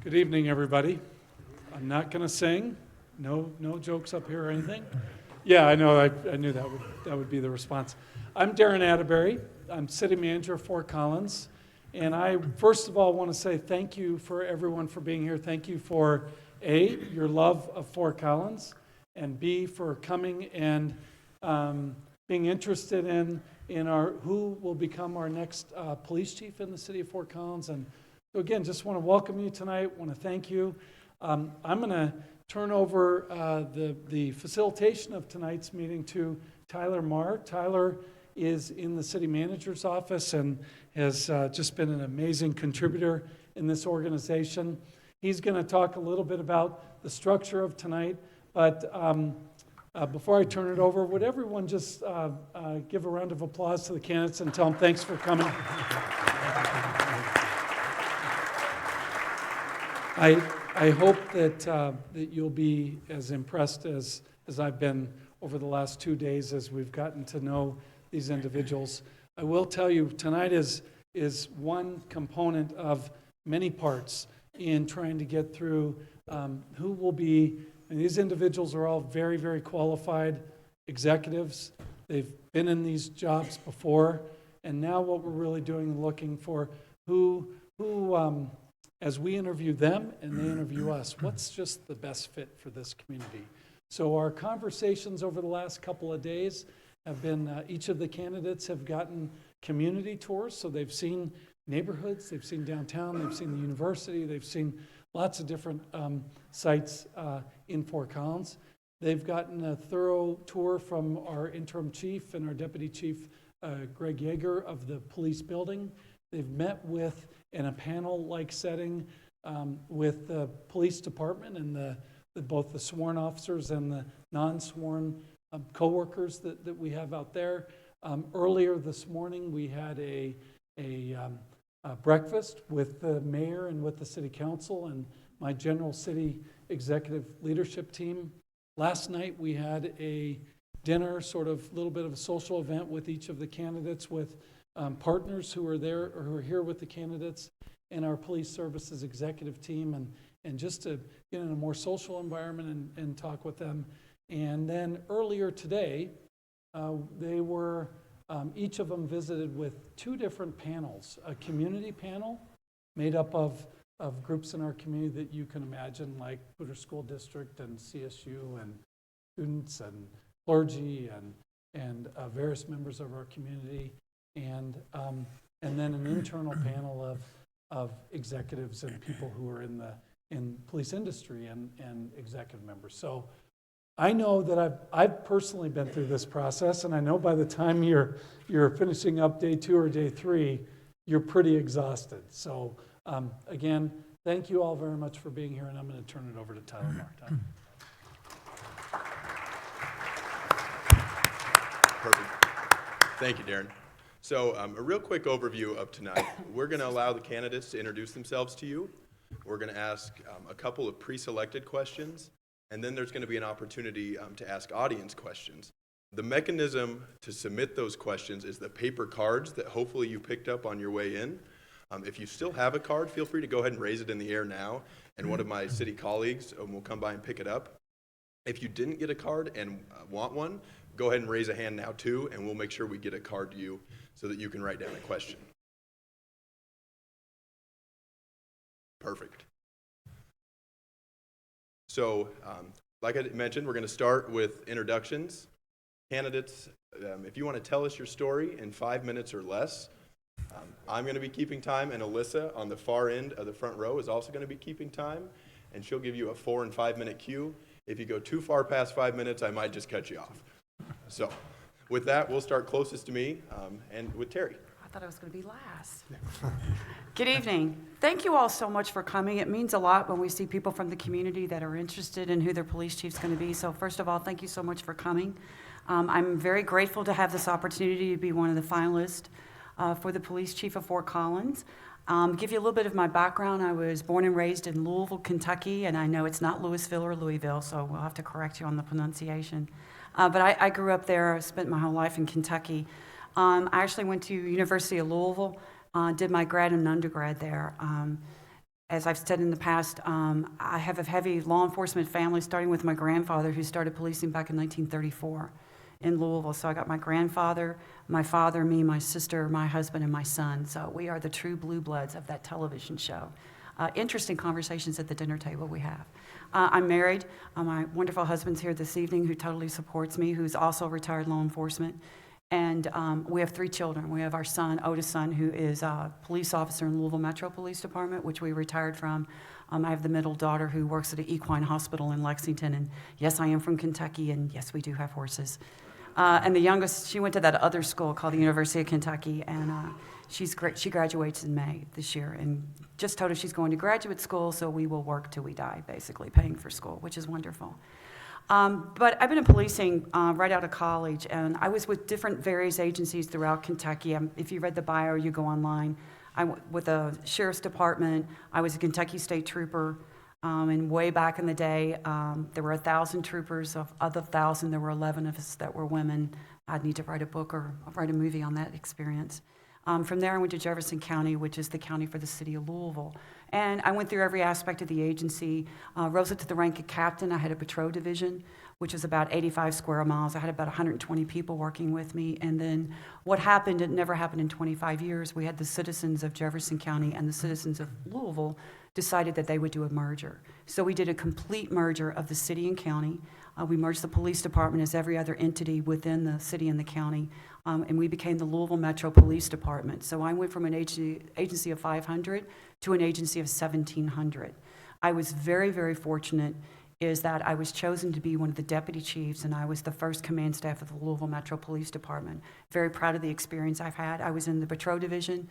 Good evening, everybody. I'm not going to sing. No jokes up here or anything. Yeah, I know. I knew that would be the response. I'm Darrin Atteberry. I'm city manager of Fort Collins, and I first of all want to say thank you for everyone for being here. Thank you for A, your love of Fort Collins, and B, for coming and being interested in our who will become our next police chief in the city of Fort Collins. And so again, just want to welcome you tonight. Want to thank you. I'm going to turn over the facilitation of tonight's meeting to Tyler Marr. Tyler is in the city manager's office and has just been an amazing contributor in this organization. He's going to talk a little bit about the structure of tonight, but before I turn it over, would everyone just give a round of applause to the candidates and tell them thanks for coming? I hope that you'll be as impressed as I've been over the last 2 days as we've gotten to know these individuals. I will tell you, tonight is one component of many parts in trying to get through who will be, and these individuals are all very, very qualified executives. They've been in these jobs before, and now what we're really doing is looking for who as we interview them and they interview us, what's just the best fit for this community? So our conversations over the last couple of days have been, each of the candidates have gotten community tours, so they've seen neighborhoods, they've seen downtown, they've seen the university, they've seen lots of different sites in Fort Collins. They've gotten a thorough tour from our interim chief and our deputy chief, Greg Yeager, of the police building. They've met with, in a panel-like setting, with the police department and both the sworn officers and the non-sworn co-workers that we have out there. Earlier this morning, we had a breakfast with the mayor and with the city council and my general city executive leadership team. Last night, we had a dinner, sort of little bit of a social event with each of the candidates, with partners who are there or who are here with the candidates and our police services executive team, and just to get in a more social environment and talk with them. And then earlier today, they were, each of them visited with two different panels, a community panel made up of groups in our community that you can imagine, like Poudre School District and CSU and students and clergy and various members of our community, and then an internal panel of executives and people who are in police industry and executive members. So I know that I've personally been through this process, and I know by the time you're finishing up day 2 or day 3, you're pretty exhausted. So again, thank you all very much for being here, and I'm going to turn it over to Tyler Marr. Perfect. Thank you, Darrin. So a real quick overview of tonight. We're going to allow the candidates to introduce themselves to you. We're going to ask a couple of pre-selected questions, and then there's going to be an opportunity to ask audience questions. The mechanism to submit those questions is the paper cards that hopefully you picked up on your way in. If you still have a card, feel free to go ahead and raise it in the air now, and one of my city colleagues will come by and pick it up. If you didn't get a card and want one, go ahead and raise a hand now too, and we'll make sure we get a card to you so that you can write down a question. Perfect. So, like I mentioned, we're going to start with introductions. Candidates, if you want to tell us your story in 5 minutes or less, I'm going to be keeping time, and Alyssa on the far end of the front row is also going to be keeping time, and she'll give you a 4 and 5 minute cue. If you go too far past 5 minutes, I might just cut you off. So, with that, we'll start closest to me, and with Terry. I thought I was going to be last. Good evening. Thank you all so much for coming. It means a lot when we see people from the community that are interested in who their police chief's going to be. So first of all, thank you so much for coming. I'm very grateful to have this opportunity to be one of the finalists for the police chief of Fort Collins. Give you a little bit of my background. I was born and raised in Louisville, Kentucky, and I know it's not Louisville or Louisville, so we'll have to correct you on the pronunciation. But I grew up there. I spent my whole life in Kentucky. I actually went to University of Louisville, did my grad and undergrad there. As I've said in the past, I have a heavy law enforcement family, starting with my grandfather, who started policing back in 1934 in Louisville. So I got my grandfather, my father, me, my sister, my husband, and my son. So we are the true blue bloods of that television show. Interesting conversations at the dinner table we have. I'm married. My wonderful husband's here this evening, who totally supports me, who's also retired law enforcement. And we have 3 children. We have our son, oldest son, who is a police officer in Louisville Metro Police Department, which we retired from. I have the middle daughter who works at an equine hospital in Lexington. And yes, I am from Kentucky, and yes, we do have horses. And the youngest, she went to that other school called the University of Kentucky, and she's great. She graduates in May this year, and just told her she's going to graduate school, so we will work till we die, basically, paying for school, which is wonderful. But I've been in policing right out of college, and I was with different various agencies throughout Kentucky. If you read the bio, you go online. With the Sheriff's Department, I was a Kentucky State Trooper, and way back in the day, there were 1,000 troopers. Of the 1,000, there were 11 of us that were women. I'd need to write a book or write a movie on that experience. From there, I went to Jefferson County, which is the county for the city of Louisville. And I went through every aspect of the agency, rose up to the rank of captain. I had a patrol division, which was about 85 square miles. I had about 120 people working with me. And then what happened, it never happened in 25 years. We had the citizens of Jefferson County and the citizens of Louisville decided that they would do a merger. So we did a complete merger of the city and county. We merged the police department as every other entity within the city and the county, and we became the Louisville Metro Police Department. So I went from an agency of 500 to an agency of 1,700. I was very, very fortunate is that I was chosen to be one of the deputy chiefs, and I was the first command staff of the Louisville Metro Police Department. Very proud of the experience I've had. I was in the patrol division.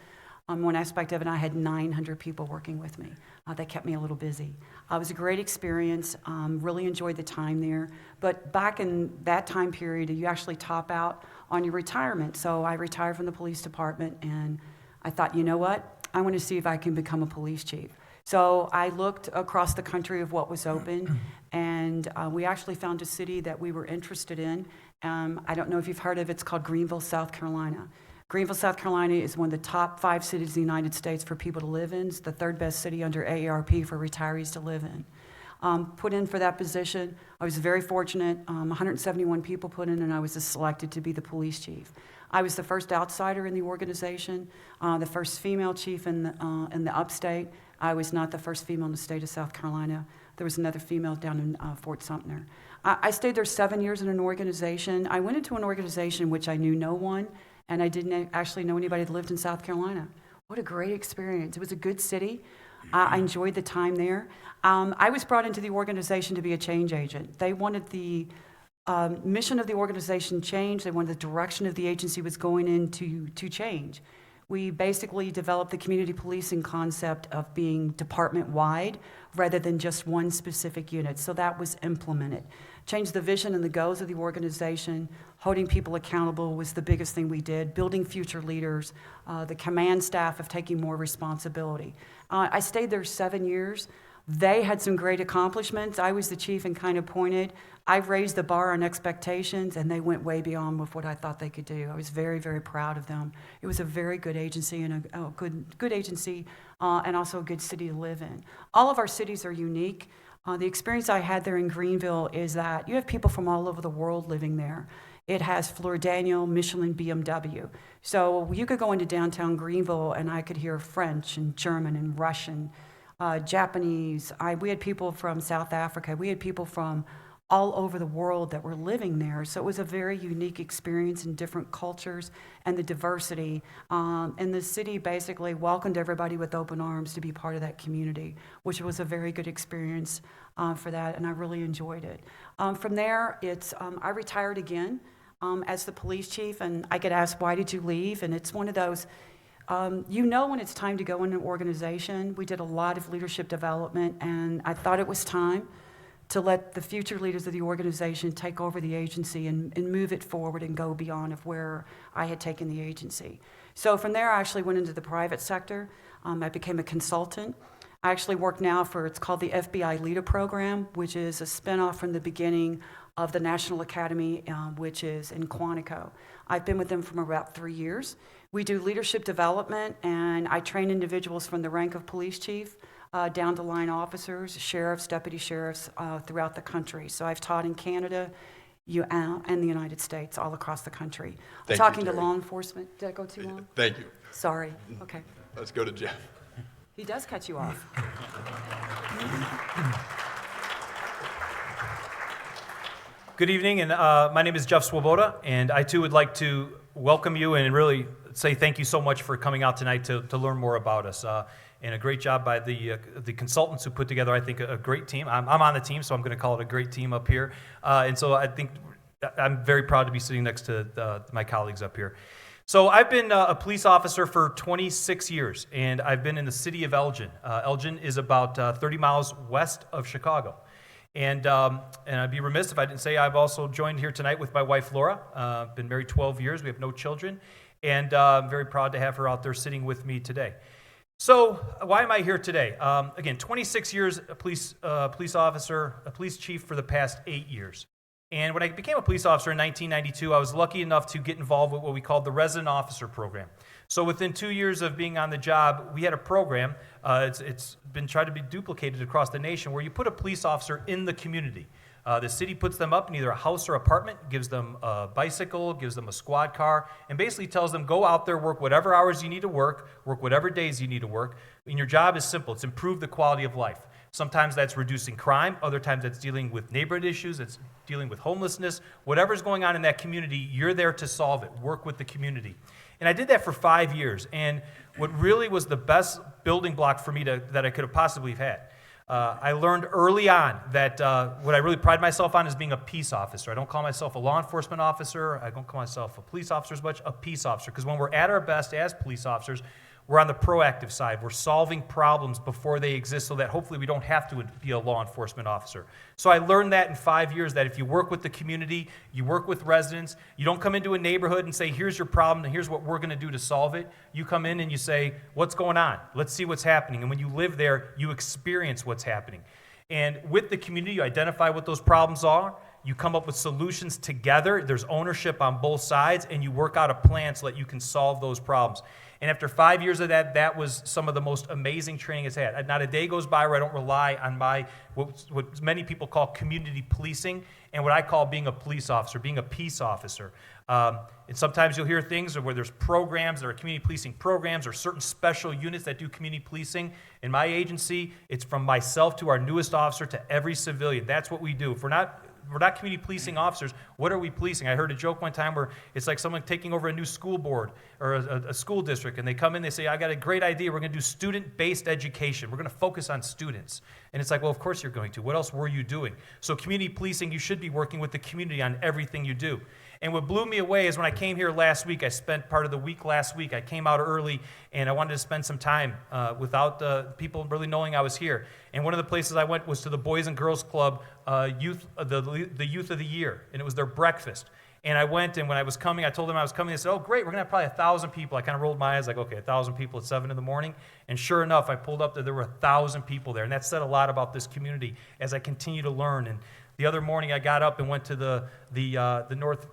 One aspect of it, I had 900 people working with me. That kept me a little busy. It was a great experience. Really enjoyed the time there. But back in that time period, you actually top out on your retirement. So I retired from the police department, and I thought, you know what? I want to see if I can become a police chief. So I looked across the country of what was open, and we actually found a city that we were interested in. I don't know if you've heard of it. It's called Greenville, South Carolina. Greenville, South Carolina is one of the top 5 cities in the United States for people to live in. It's the 3rd best city under AARP for retirees to live in. Put in for that position. I was very fortunate. 171 people put in, and I was selected to be the police chief. I was the first outsider in the organization, the first female chief in the upstate. I was not the first female in the state of South Carolina. There was another female down in Fort Sumter. I stayed there 7 years in an organization. I went into an organization in which I knew no one, and I didn't actually know anybody that lived in South Carolina. What a great experience. It was a good city. I enjoyed the time there. I was brought into the organization to be a change agent. They wanted the mission of the organization changed. They wanted the direction of the agency was going in to change. We basically developed the community policing concept of being department-wide rather than just one specific unit. So that was implemented. Changed the vision and the goals of the organization. Holding people accountable was the biggest thing we did. Building future leaders. The command staff of taking more responsibility. I stayed there 7 years. They had some great accomplishments. I was the chief and kind of pointed. I raised the bar on expectations, and they went way beyond with what I thought they could do. I was very, very proud of them. It was a very good agency and a good agency, and also a good city to live in. All of our cities are unique. The experience I had there in Greenville is that you have people from all over the world living there. It has Fleur Daniel, Michelin, BMW. So you could go into downtown Greenville, and I could hear French and German and Russian, Japanese. We had people from South Africa. We had people from all over the world that were living there. So it was a very unique experience in different cultures and the diversity. And the city basically welcomed everybody with open arms to be part of that community, which was a very good experience for that, and I really enjoyed it. From there, I retired again as the police chief, and I get asked, why did you leave? And it's one of those, you know when it's time to go in an organization. We did a lot of leadership development, and I thought it was time to let the future leaders of the organization take over the agency and move it forward and go beyond of where I had taken the agency. So from there, I actually went into the private sector. I became a consultant. I actually work now it's called the FBI Leader Program, which is a spinoff from the beginning of the National Academy, which is in Quantico. I've been with them for about 3 years. We do leadership development, and I train individuals from the rank of police chief down to line officers, sheriffs, deputy sheriffs throughout the country. So I've taught in Canada and the United States, all across the country. Thank you, Talking to Terry. law enforcement. Did I go too long? Thank you. Sorry. Okay. Let's go to Jeff. He does cut you off. Good evening, and my name is Jeff Swoboda, and I too would like to welcome you and really say thank you so much for coming out tonight to learn more about us. And a great job by the consultants who put together, I think, a great team. I'm on the team, so I'm going to call it a great team up here. And so I think I'm very proud to be sitting next to my colleagues up here. So I've been a police officer for 26 years, and I've been in the city of Elgin. Elgin is about 30 miles west of Chicago. And I'd be remiss if I didn't say I've also joined here tonight with my wife, Laura. Been married 12 years. We have no children. And I'm very proud to have her out there sitting with me today. So why am I here today? Again, 26 years a police officer, a police chief for the past 8 years. And when I became a police officer in 1992, I was lucky enough to get involved with what we called the resident officer program. So within 2 years of being on the job, we had a program, it's been tried to be duplicated across the nation, where you put a police officer in the community. The city puts them up in either a house or apartment, gives them a bicycle, gives them a squad car, and basically tells them, go out there, work whatever hours you need to work whatever days you need to work. And your job is simple. It's improve the quality of life. Sometimes that's reducing crime. Other times that's dealing with neighborhood issues. It's dealing with homelessness. Whatever's going on in that community, you're there to solve it. Work with the community. And I did that for 5 years. And what really was the best building block for me that I could have possibly had. I learned early on that what I really pride myself on is being a peace officer. I don't call myself a law enforcement officer. I don't call myself a police officer as much, a peace officer. Because when we're at our best as police officers, we're on the proactive side. We're solving problems before they exist so that hopefully we don't have to be a law enforcement officer. So I learned that in 5 years, that if you work with the community, you work with residents, you don't come into a neighborhood and say, here's your problem and here's what we're going to do to solve it. You come in and you say, what's going on? Let's see what's happening. And when you live there, you experience what's happening. And with the community, you identify what those problems are. You come up with solutions together. There's ownership on both sides, and you work out a plan so that you can solve those problems. And after 5 years of that, that was some of the most amazing training it's had. Not a day goes by where I don't rely on what many people call community policing and what I call being a police officer, being a peace officer. And sometimes you'll hear things where there's programs, there are community policing programs or certain special units that do community policing. In my agency, it's from myself to our newest officer to every civilian. That's what we do. If we're not community policing officers, what are we policing? I heard a joke one time where it's like someone taking over a new school board or a school district, and they come in, they say, I got a great idea. We're going to do student-based education. We're going to focus on students. And it's like, well, of course you're going to. What else were you doing? So community policing, you should be working with the community on everything you do. And what blew me away is when I came here last week, I spent part of the week last week. I came out early, and I wanted to spend some time without people really knowing I was here. And one of the places I went was to the Boys and Girls Club the Youth of the Year, and it was their breakfast. And I went, and when I was coming, I told them I was coming. They said, oh, great, we're going to have probably 1,000 people. I kind of rolled my eyes like, okay, 1,000 people at 7 in the morning. And sure enough, I pulled up there were 1,000 people there. And that said a lot about this community as I continue to learn. And the other morning, I got up and went to the North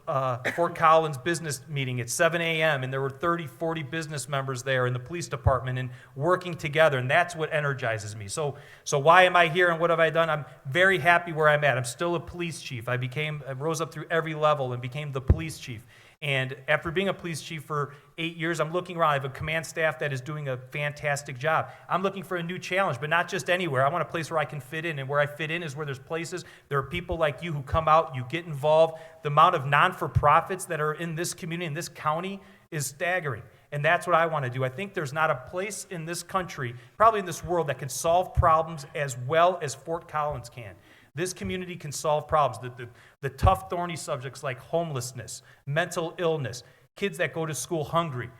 Fort Collins business meeting at 7 a.m., and there were 30, 40 business members there in the police department and working together, and that's what energizes me. So why am I here and what have I done? I'm very happy where I'm at. I'm still a police chief. I rose up through every level and became the police chief. And after being a police chief for 8 years, I'm looking around. I have a command staff that is doing a fantastic job. I'm looking for a new challenge, but not just anywhere. I want a place where I can fit in, and where I fit in is where there's places. There are people like you who come out, you get involved. The amount of non-for-profits that are in this community, in this county, is staggering. And that's what I want to do. I think there's not a place in this country, probably in this world, that can solve problems as well as Fort Collins can. This community can solve problems. The tough, thorny subjects like homelessness, mental illness, kids that go to school hungry,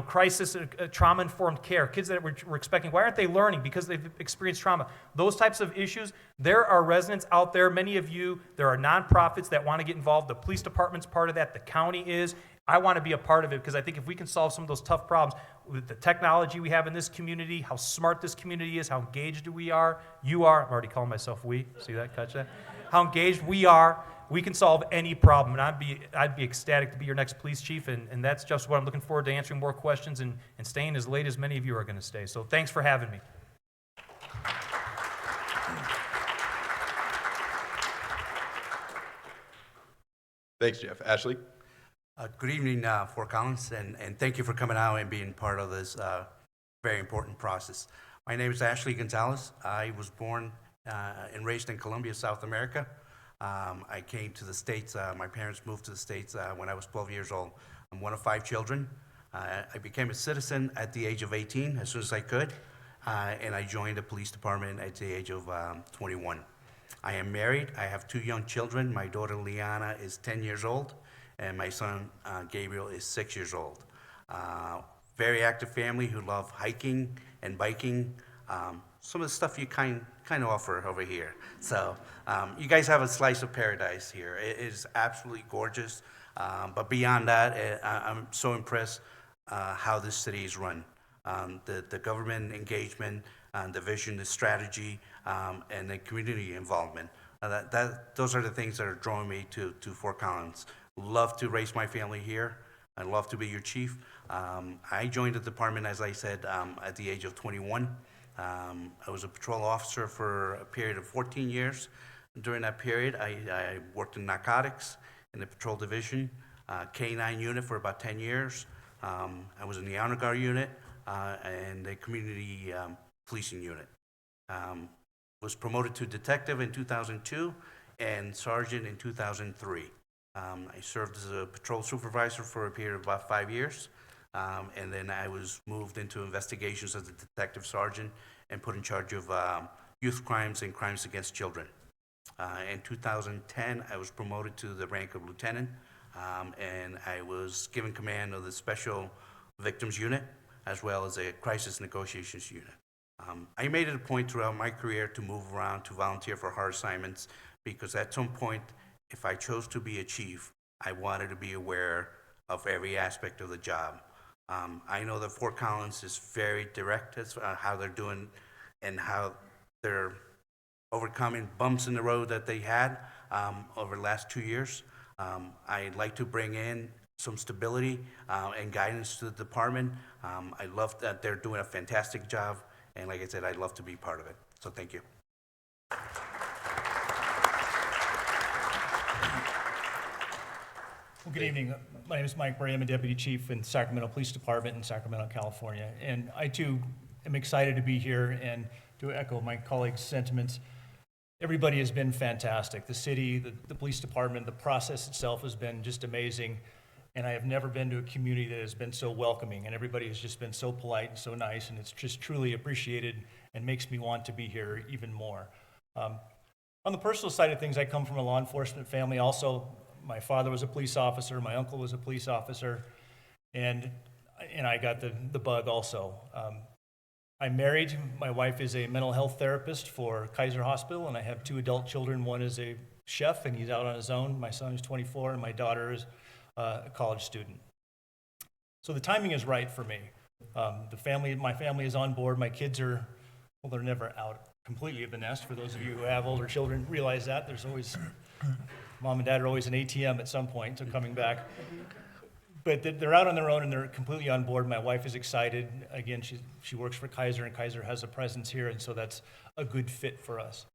crisis, trauma-informed care, kids that we're expecting. Why aren't they learning? Because they've experienced trauma. Those types of issues, there are residents out there, many of you, there are nonprofits that want to get involved. The police department's part of that. The county is. I want to be a part of it because I think if we can solve some of those tough problems with the technology we have in this community, how smart this community is, how engaged we are, you are, I'm already calling myself we, see that, catch that? How engaged we are, we can solve any problem, and I'd be ecstatic to be your next police chief, and that's just what I'm looking forward to, answering more questions and staying as late as many of you are going to stay. So thanks for having me. Thanks, Jeff. Ashley? Good evening, Fort Collins, and thank you for coming out and being part of this very important process. My name is Ashley Gonzalez. I was born and raised in Colombia, South America. I came to the States, my parents moved to the States when I was 12 years old. I'm one of 5 children. I became a citizen at the age of 18, as soon as I could, and I joined the police department at the age of 21. I am married. I have 2 young children. My daughter, Liana, is 10 years old, and my son, Gabriel, is 6 years old. Very active family who love hiking and biking, some of the stuff you kind of offer over here. So you guys have a slice of paradise here. It is absolutely gorgeous, but beyond that, I'm so impressed how this city is run. The government engagement, the vision, the strategy, and the community involvement. Those are the things that are drawing me to Fort Collins. Love to raise my family here. I love to be your chief. I joined the department, as I said, at the age of 21. I was a patrol officer for a period of 14 years. During that period, I worked in narcotics in the patrol division, K-9 unit for about 10 years. I was in the honor guard unit and the community policing unit. Was promoted to detective in 2002 and sergeant in 2003. I served as a patrol supervisor for a period of about 5 years, and then I was moved into investigations as a detective sergeant and put in charge of youth crimes and crimes against children. In 2010, I was promoted to the rank of lieutenant, and I was given command of the Special Victims Unit, as well as a Crisis Negotiations Unit. I made it a point throughout my career to move around to volunteer for hard assignments, because at some point, if I chose to be a chief, I wanted to be aware of every aspect of the job. I know that Fort Collins is very direct as how they're doing and how they're overcoming bumps in the road that they had over the last 2 years. I'd like to bring in some stability and guidance to the department. I love that they're doing a fantastic job, and like I said, I'd love to be part of it. So thank you. Well, good evening. My name is Mike Bergen. I'm a deputy chief in Sacramento Police Department in Sacramento, California. And I, too, am excited to be here and to echo my colleagues' sentiments. Everybody has been fantastic. The city, the police department, the process itself has been just amazing. And I have never been to a community that has been so welcoming. And everybody has just been so polite and so nice. And it's just truly appreciated and makes me want to be here even more. On the personal side of things, I come from a law enforcement family also. My father was a police officer, my uncle was a police officer, and I got the bug also. I'm married. My wife is a mental health therapist for Kaiser Hospital, and I have 2 adult children. One is a chef, and he's out on his own. My son is 24, and my daughter is a college student. So the timing is right for me. My family is on board. My kids are, well, they're never out completely of the nest. For those of you who have older children, realize that. There's always... Mom and dad are always an ATM at some point, so coming back. But they're out on their own and they're completely on board. My wife is excited. Again, she works for Kaiser, and Kaiser has a presence here, and so that's a good fit for us.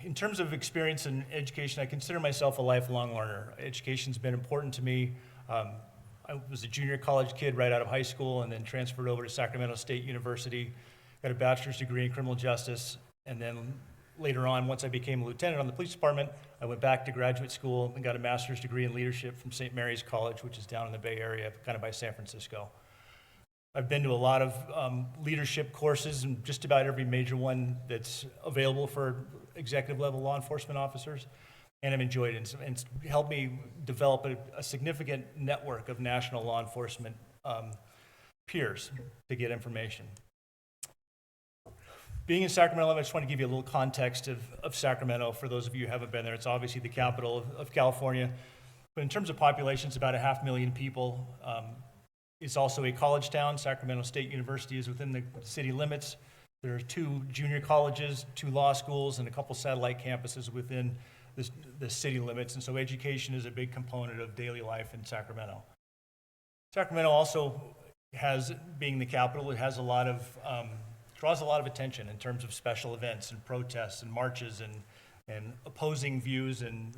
In terms of experience in education, I consider myself a lifelong learner. Education's been important to me. I was a junior college kid right out of high school and then transferred over to Sacramento State University, got a bachelor's degree in criminal justice, and then later on, once I became a lieutenant on the police department, I went back to graduate school and got a master's degree in leadership from St. Mary's College, which is down in the Bay Area, kind of by San Francisco. I've been to a lot of leadership courses, and just about every major one that's available for executive level law enforcement officers, and I've enjoyed it. And it's helped me develop a significant network of national law enforcement peers to get information. Being in Sacramento, I just want to give you a little context of Sacramento for those of you who haven't been there. It's obviously the capital of California, but in terms of population, it's about 500,000 people. It's also a college town. Sacramento State University is within the city limits. There are 2 junior colleges, 2 law schools, and a couple satellite campuses within the city limits, and so education is a big component of daily life in Sacramento. Sacramento also has, being the capital, it has a lot of draws a lot of attention in terms of special events and protests and marches and opposing views and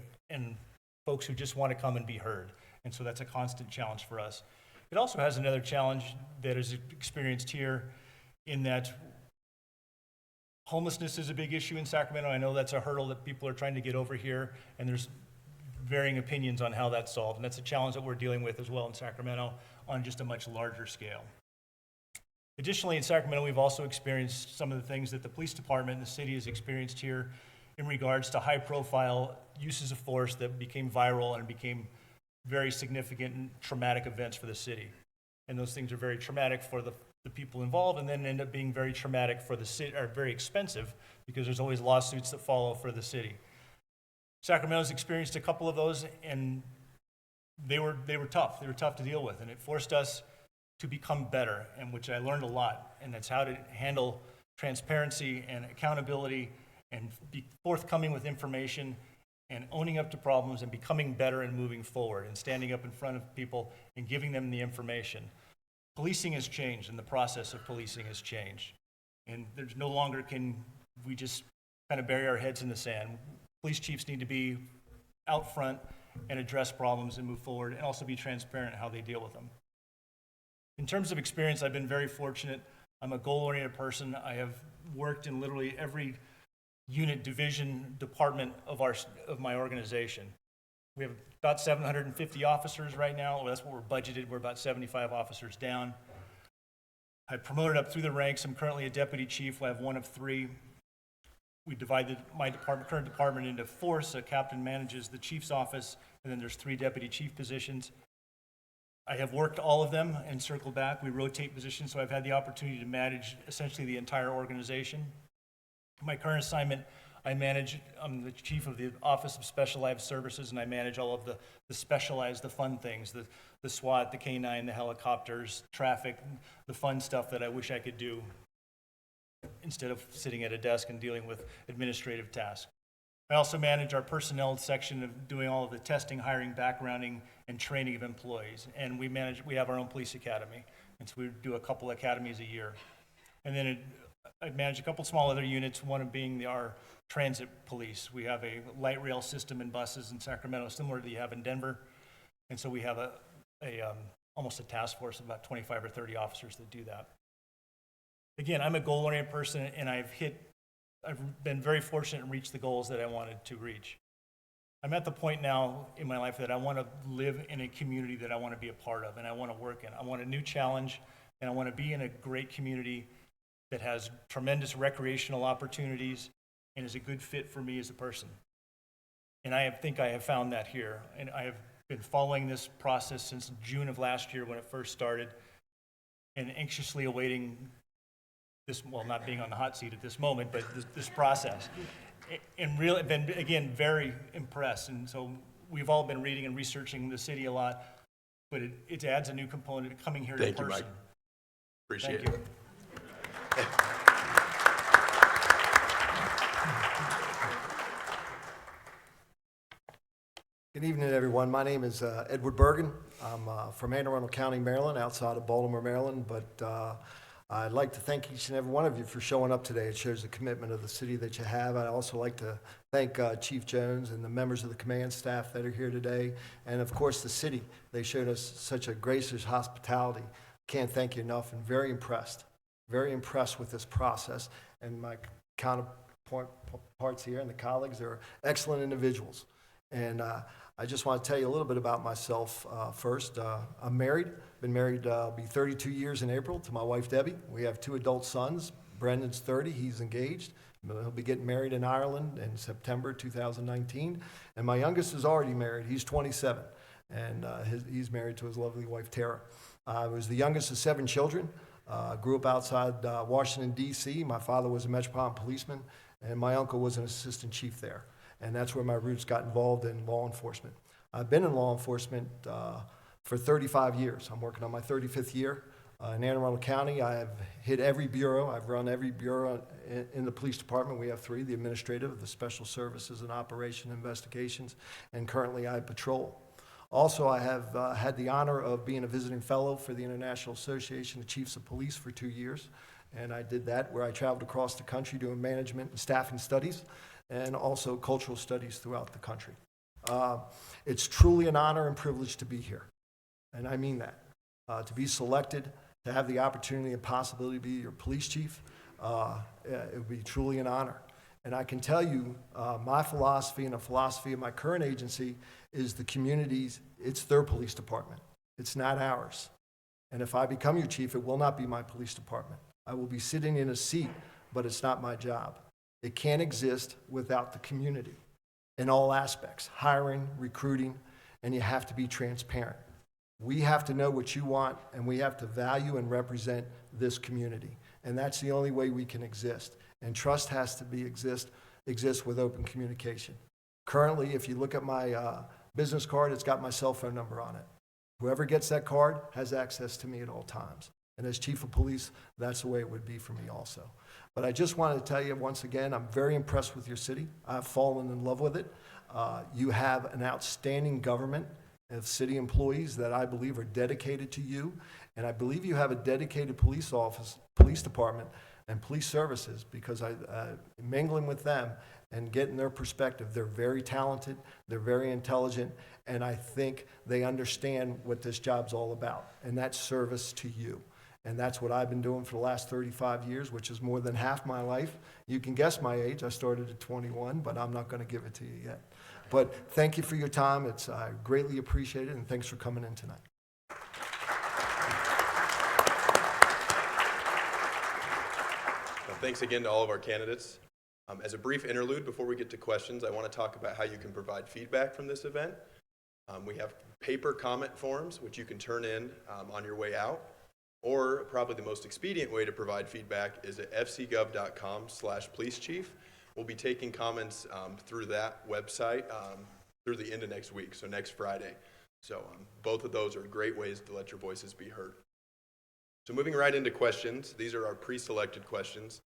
folks who just want to come and be heard. And so that's a constant challenge for us. It also has another challenge that is experienced here in that homelessness is a big issue in Sacramento. I know that's a hurdle that people are trying to get over here, and there's varying opinions on how that's solved. And that's a challenge that we're dealing with as well in Sacramento on just a much larger scale. Additionally, in Sacramento, we've also experienced some of the things that the police department and the city has experienced here in regards to high-profile uses of force that became viral and became very significant and traumatic events for the city. And those things are very traumatic for the people involved, and then end up being very traumatic for the city, or very expensive, because there's always lawsuits that follow for the city. Sacramento's experienced a couple of those, and they were tough. They were tough to deal with, and it forced us to become better, and which I learned a lot, and that's how to handle transparency and accountability and be forthcoming with information and owning up to problems and becoming better and moving forward and standing up in front of people and giving them the information. Policing has changed, and the process of policing has changed. And there's no longer can we just kind of bury our heads in the sand. Police chiefs need to be out front and address problems and move forward, and also be transparent in how they deal with them. In terms of experience, I've been very fortunate. I'm a goal-oriented person. I have worked in literally every unit, division, department of my organization. We have about 750 officers right now. Well, that's what we're budgeted. We're about 75 officers down. I promoted up through the ranks. I'm currently a deputy chief. I have one of three. We divided my current department into four. So a captain manages the chief's office, and then there's 3 deputy chief positions. I have worked all of them and circled back. We rotate positions, so I've had the opportunity to manage essentially the entire organization. My current assignment, I'm the chief of the Office of Specialized Services, and I manage all of the specialized, the fun things, the SWAT, the K-9, the helicopters, traffic, the fun stuff that I wish I could do instead of sitting at a desk and dealing with administrative tasks. I also manage our personnel section of doing all of the testing, hiring, backgrounding, and training of employees. And we have our own police academy, and so we do a couple academies a year. And then I manage a couple small other units, one of being our transit police. We have a light rail system in buses in Sacramento, similar to you have in Denver. And so we have almost a task force of about 25 or 30 officers that do that. Again, I'm a goal-oriented person, and I've been very fortunate and reached the goals that I wanted to reach. I'm at the point now in my life that I want to live in a community that I want to be a part of and I want to work in. I want a new challenge, and I want to be in a great community that has tremendous recreational opportunities and is a good fit for me as a person. And I think I have found that here. And I have been following this process since June of last year when it first started, and anxiously awaiting this, well, not being on the hot seat at this moment, but this process. And really been, again, very impressed. And so we've all been reading and researching the city a lot, but it adds a new component to coming here in person. Thank you, Mike. Appreciate Thank it. you. Good evening, everyone. My name is Edward Bergen. I'm from Anne Arundel County, Maryland, outside of Baltimore, Maryland. But I'd like to thank each and every one of you for showing up today. It shows the commitment of the city that you have. I'd also like to thank Chief Jones and the members of the command staff that are here today. And of course, the city. They showed us such a gracious hospitality. Can't thank you enough, and very impressed with this process. And my counterparts here and the colleagues are excellent individuals. And I just want to tell you a little bit about myself first. I'm married. Been married, I'll be 32 years in April, to my wife, Debbie. We have 2 adult sons. Brendan's 30. He's engaged. He'll be getting married in Ireland in September 2019. And my youngest is already married. He's 27. And he's married to his lovely wife, Tara. I was the youngest of 7 children. Grew up outside Washington, D.C. My father was a metropolitan policeman, and my uncle was an assistant chief there. And that's where my roots got involved in law enforcement. I've been in law enforcement for 35 years. I'm working on my 35th year. In Anne Arundel County, I have hit every bureau. I've run every bureau in the police department. We have 3, the administrative, the special services and operation investigations, and currently I patrol. Also, I have had the honor of being a visiting fellow for the International Association of Chiefs of Police for 2 years. And I did that where I traveled across the country doing management and staffing studies, and also cultural studies throughout the country. It's truly an honor and privilege to be here, and I mean that. To be selected, to have the opportunity and possibility to be your police chief, it would be truly an honor. And I can tell you, my philosophy and the philosophy of my current agency is the community's, it's their police department. It's not ours. And if I become your chief, it will not be my police department. I will be sitting in a seat, but it's not my job. It can't exist without the community in all aspects, hiring, recruiting, and you have to be transparent. We have to know what you want, and we have to value and represent this community. And that's the only way we can exist. And trust has to exist with open communication. Currently, if you look at my business card, it's got my cell phone number on it. Whoever gets that card has access to me at all times. And as chief of police, that's the way it would be for me also. But I just wanted to tell you once again, I'm very impressed with your city. I've fallen in love with it. You have an outstanding government of city employees that I believe are dedicated to you. And I believe you have a dedicated police department, and police services, because mingling with them and getting their perspective, they're very talented, they're very intelligent, and I think they understand what this job's all about, and that's service to you. And that's what I've been doing for the last 35 years, which is more than half my life. You can guess my age. I started at 21, but I'm not going to give it to you yet. But thank you for your time. I greatly appreciate it, and thanks for coming in tonight. Thanks again to all of our candidates. As a brief interlude before we get to questions, I want to talk about how you can provide feedback from this event. We have paper comment forms, which you can turn in on your way out. Or probably the most expedient way to provide feedback is at fcgov.com/policechief. We'll be taking comments through that website through the end of next week, so next Friday. So both of those are great ways to let your voices be heard. So moving right into questions, these are our pre-selected questions.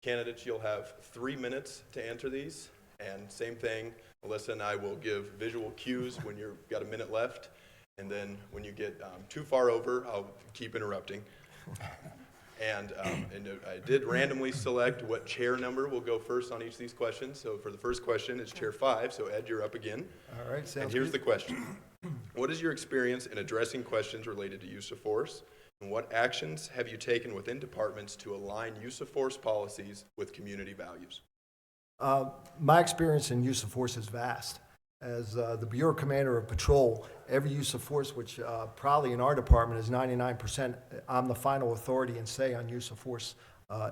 Candidates, you'll have 3 minutes to answer these. And same thing, Melissa and I will give visual cues when you've got a minute left. And then when you get too far over, I'll keep interrupting. And I did randomly select what chair number will go first on each of these questions. So for the first question, it's chair 5. So Ed, you're up again. All right, sounds And here's good. the question. What is your experience in addressing questions related to use of force? And what actions have you taken within departments to align use of force policies with community values? My experience in use of force is vast. As the Bureau Commander of Patrol, every use of force, which probably in our department is 99%, I'm the final authority and say on use of force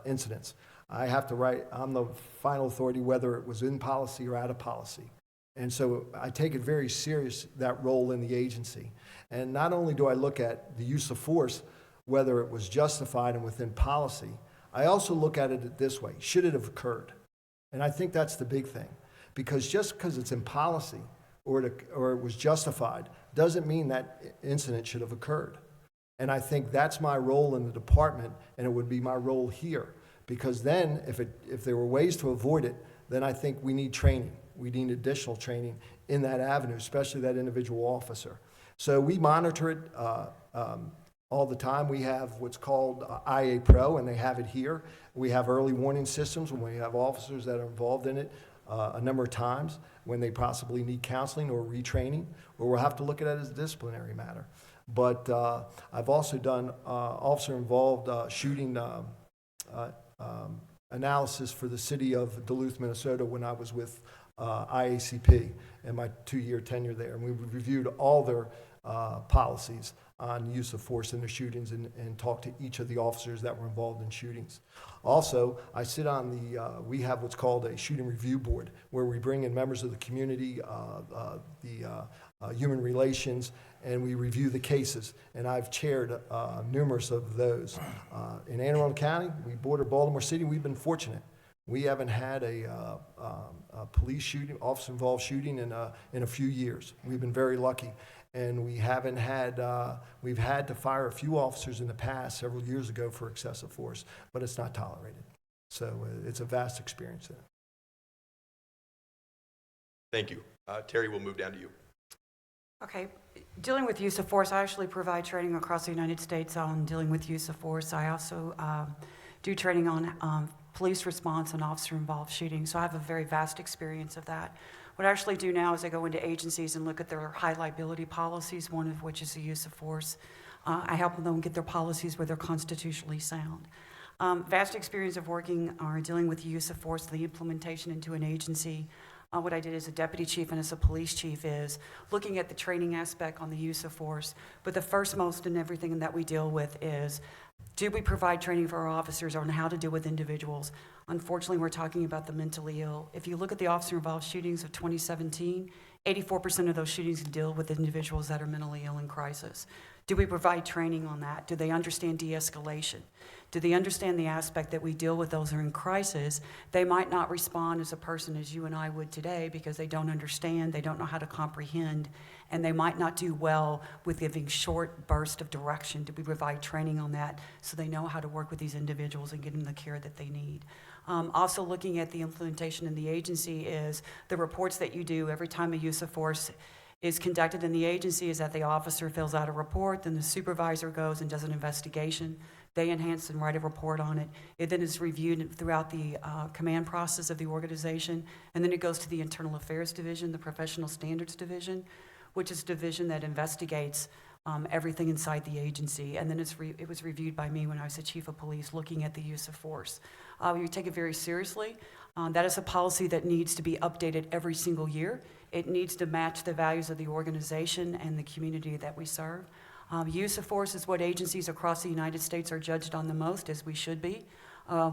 incidents. I have to write, I'm the final authority whether it was in policy or out of policy. And so I take it very serious, that role in the agency. And not only do I look at the use of force, whether it was justified and within policy, I also look at it this way: should it have occurred? And I think that's the big thing. Because just because it's in policy or it was justified doesn't mean that incident should have occurred. And I think that's my role in the department, and it would be my role here. Because then if there were ways to avoid it, then I think we need training. We need additional training in that avenue, especially that individual officer. So we monitor it all the time. We have what's called IA Pro, and they have it here. We have early warning systems when we have officers that are involved in it a number of times when they possibly need counseling or retraining, or we'll have to look at it as a disciplinary matter. But I've also done officer-involved shooting analysis for the city of Duluth, Minnesota when I was with IACP in my 2-year tenure there. And we reviewed all their policies on use of force in the shootings and talked to each of the officers that were involved in shootings. Also, I sit on we have what's called a shooting review board, where we bring in members of the community, human relations, and we review the cases. And I've chaired numerous of those. In Anne Arundel County, we border Baltimore City. We've been fortunate. We haven't had a police shooting, officer-involved shooting in a few years. We've been very lucky. And we haven't had, we've had to fire a few officers in the past several years ago for excessive force, but it's not tolerated. So it's a vast experience there. Thank you. Terry, we'll move down to you. Okay. Dealing with use of force, I actually provide training across the United States on dealing with use of force. I also do training on police response and officer-involved shooting, so I have a very vast experience of that. What I actually do now is I go into agencies and look at their high liability policies, one of which is the use of force. I help them get their policies where they're constitutionally sound. Vast experience of working or dealing with the use of force, the implementation into an agency. What I did as a deputy chief and as a police chief is looking at the training aspect on the use of force. But the first most in everything that we deal with is, do we provide training for our officers on how to deal with individuals? Unfortunately, we're talking about the mentally ill. If you look at the officer-involved shootings of 2017, 84% of those shootings deal with individuals that are mentally ill in crisis. Do we provide training on that? Do they understand de-escalation? Do they understand the aspect that we deal with those who are in crisis? They might not respond as a person as you and I would today because they don't understand, they don't know how to comprehend, and they might not do well with giving short bursts of direction. Do we provide training on that so they know how to work with these individuals and get them the care that they need? Also looking at the implementation in the agency is the reports that you do every time a use of force is conducted in the agency is that the officer fills out a report, then the supervisor goes and does an investigation. They enhance and write a report on it. It then is reviewed throughout the command process of the organization, and then it goes to the Internal Affairs Division, the Professional Standards Division, which is a division that investigates everything inside the agency. And then it was reviewed by me when I was the chief of police, looking at the use of force. We take it very seriously. That is a policy that needs to be updated every single year. It needs to match the values of the organization and the community that we serve. Use of force is what agencies across the United States are judged on the most, as we should be.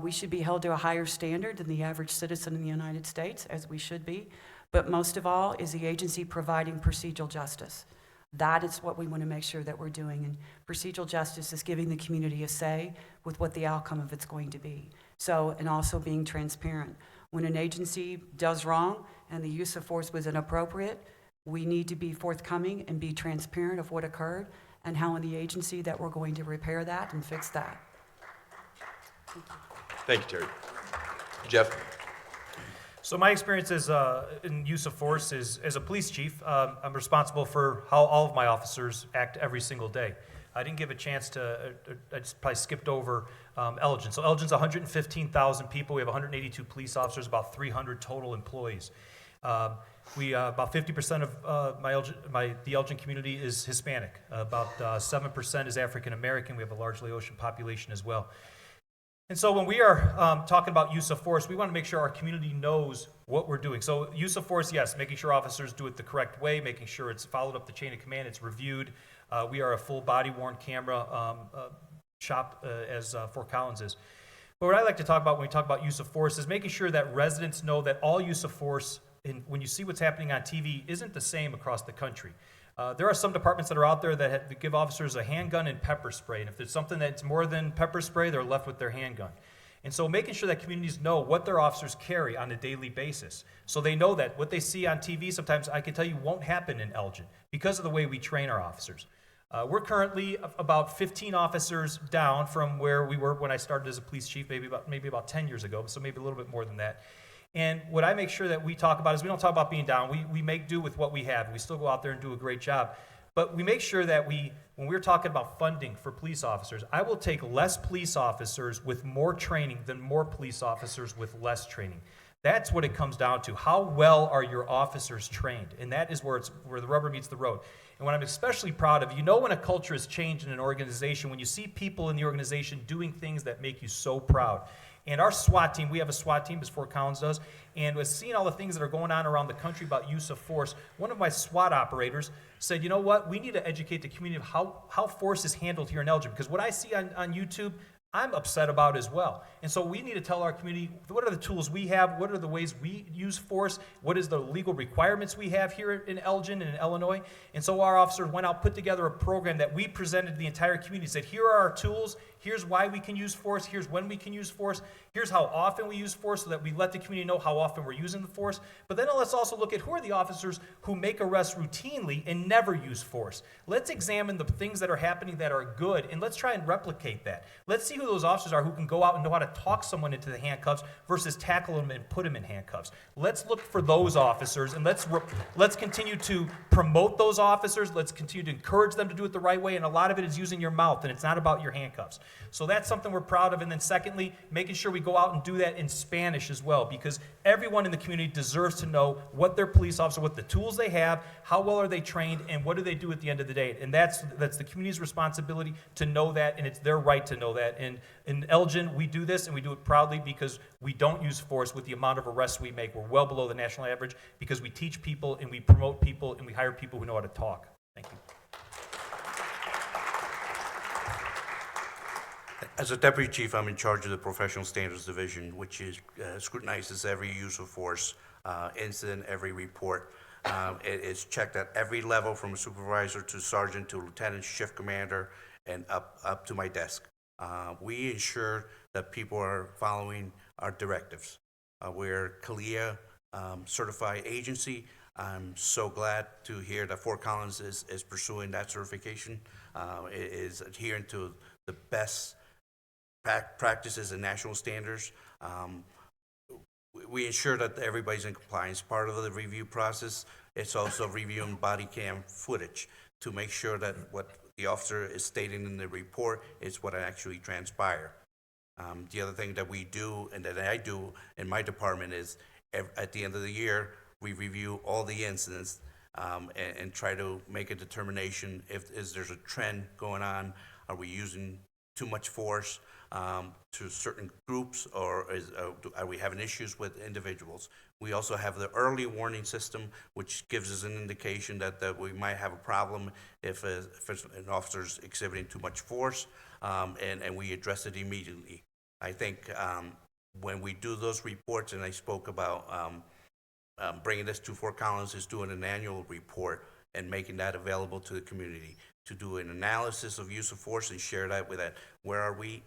We should be held to a higher standard than the average citizen in the United States, as we should be. But most of all is the agency providing procedural justice. That is what we want to make sure that we're doing. And procedural justice is giving the community a say with what the outcome of it's going to be. So, and also being transparent. When an agency does wrong and the use of force was inappropriate, we need to be forthcoming and be transparent of what occurred and how in the agency that we're going to repair that and fix that. Thank you, Terry. Jeff? So my experience in use of force is, as a police chief, I'm responsible for how all of my officers act every single day. I didn't give a chance to, I just probably skipped over Elgin. So Elgin's 115,000 people. We have 182 police officers, about 300 total employees. About 50% of the Elgin community is Hispanic. About 7% is African American. We have a large Laotian population as well. And so when we are talking about use of force, we want to make sure our community knows what we're doing. So use of force, yes, making sure officers do it the correct way, making sure it's followed up the chain of command, it's reviewed. We are a full body-worn camera shop as Fort Collins is. But what I like to talk about when we talk about use of force is making sure that residents know that all use of force, when you see what's happening on TV, isn't the same across the country. There are some departments that are out there that give officers a handgun and pepper spray, and if there's something that's more than pepper spray, they're left with their handgun. And so making sure that communities know what their officers carry on a daily basis, so they know that what they see on TV sometimes, I can tell you, won't happen in Elgin because of the way we train our officers. We're currently about 15 officers down from where we were when I started as a police chief, maybe about 10 years ago, so maybe a little bit more than that. And what I make sure that we talk about is we don't talk about being down. We make do with what we have. We still go out there and do a great job. But we make sure that when we're talking about funding for police officers, I will take less police officers with more training than more police officers with less training. That's what it comes down to. How well are your officers trained? And that is where the rubber meets the road. And what I'm especially proud of, when a culture has changed in an organization, when you see people in the organization doing things that make you so proud. And our SWAT team, we have a SWAT team, as Fort Collins does, and with seeing all the things that are going on around the country about use of force, one of my SWAT operators said, you know what, we need to educate the community of how force is handled here in Elgin, because what I see on YouTube, I'm upset about as well. And so we need to tell our community, what are the tools we have, what are the ways we use force, what is the legal requirements we have here in Elgin and in Illinois. And so our officers went out, put together a program that we presented to the entire community, said, here are our tools, here's why we can use force, here's when we can use force, here's how often we use force, so that we let the community know how often we're using the force. But then let's also look at who are the officers who make arrests routinely and never use force. Let's examine the things that are happening that are good, and let's try and replicate that. Let's see who those officers are who can go out and know how to talk someone into the handcuffs versus tackle them and put them in handcuffs. Let's look for those officers, and let's continue to promote those officers. Let's continue to encourage them to do it the right way, and a lot of it is using your mouth, and it's not about your handcuffs. So that's something we're proud of. And then secondly, making sure we go out and do that in Spanish as well, because everyone in the community deserves to know what their police officer, what the tools they have, how well are they trained, and what do they do at the end of the day. And that's the community's responsibility to know that, and it's their right to know that. And in Elgin, we do this, and we do it proudly because we don't use force with the amount of arrests we make. We're well below the national average because we teach people, and we promote people, and we hire people who know how to talk. Thank you. As a deputy chief, I'm in charge of the Professional Standards Division, which scrutinizes every use of force incident, every report. It's checked at every level, from a supervisor to sergeant to lieutenant, shift commander, and up to my desk. We ensure that people are following our directives. We're CALIA certified agency. I'm so glad to hear that Fort Collins is pursuing that certification, is adhering to the best practices and national standards. We ensure that everybody's in compliance. Part of the review process, it's also reviewing body cam footage to make sure that what the officer is stating in the report is what actually transpired. The other thing that we do, and that I do in my department, is at the end of the year, we review all the incidents and try to make a determination if there's a trend going on. Are we using too much force to certain groups, or are we having issues with individuals? We also have the early warning system, which gives us an indication that we might have a problem if an officer's exhibiting too much force, and we address it immediately. I think when we do those reports, and I spoke about bringing this to Fort Collins, is doing an annual report and making that available to the community to do an analysis of use of force and share that with that. Where are we?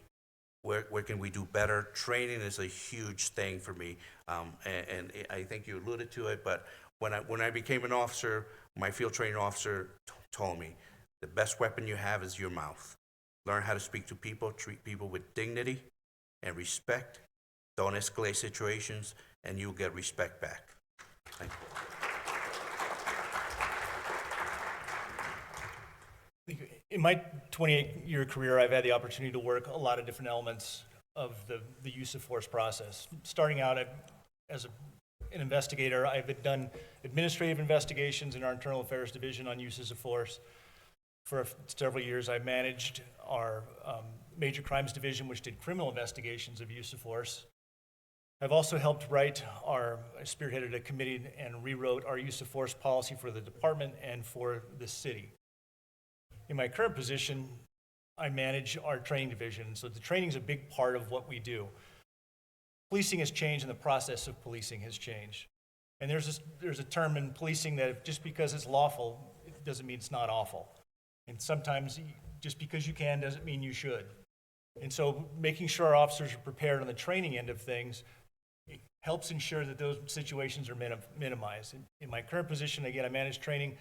Where can we do better? Training is a huge thing for me, and I think you alluded to it. But when I became an officer, my field training officer told me, the best weapon you have is your mouth. Learn how to speak to people, treat people with dignity and respect. Don't escalate situations, and you'll get respect back. Thank you. In my 28-year career, I've had the opportunity to work a lot of different elements of the use of force process. Starting out as an investigator, I've done administrative investigations in our Internal Affairs Division on uses of force. For several years, I managed our Major Crimes Division, which did criminal investigations of use of force. I've also helped I spearheaded a committee and rewrote our use of force policy for the department and for the city. In my current position, I manage our training division, so the training is a big part of what we do. Policing has changed, and the process of policing has changed. And there's a term in policing that just because it's lawful, it doesn't mean it's not awful. And sometimes just because you can doesn't mean you should. And so making sure our officers are prepared on the training end of things helps ensure that those situations are minimized. In my current position, again, I manage training.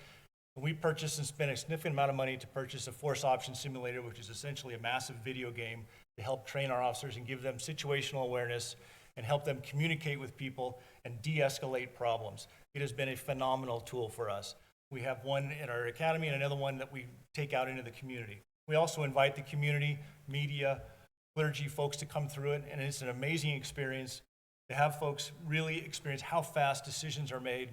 We purchased and spent a significant amount of money to purchase a force option simulator, which is essentially a massive video game to help train our officers and give them situational awareness and help them communicate with people and de-escalate problems. It has been a phenomenal tool for us. We have one in our academy and another one that we take out into the community. We also invite the community, media, clergy folks to come through it, and it's an amazing experience to have folks really experience how fast decisions are made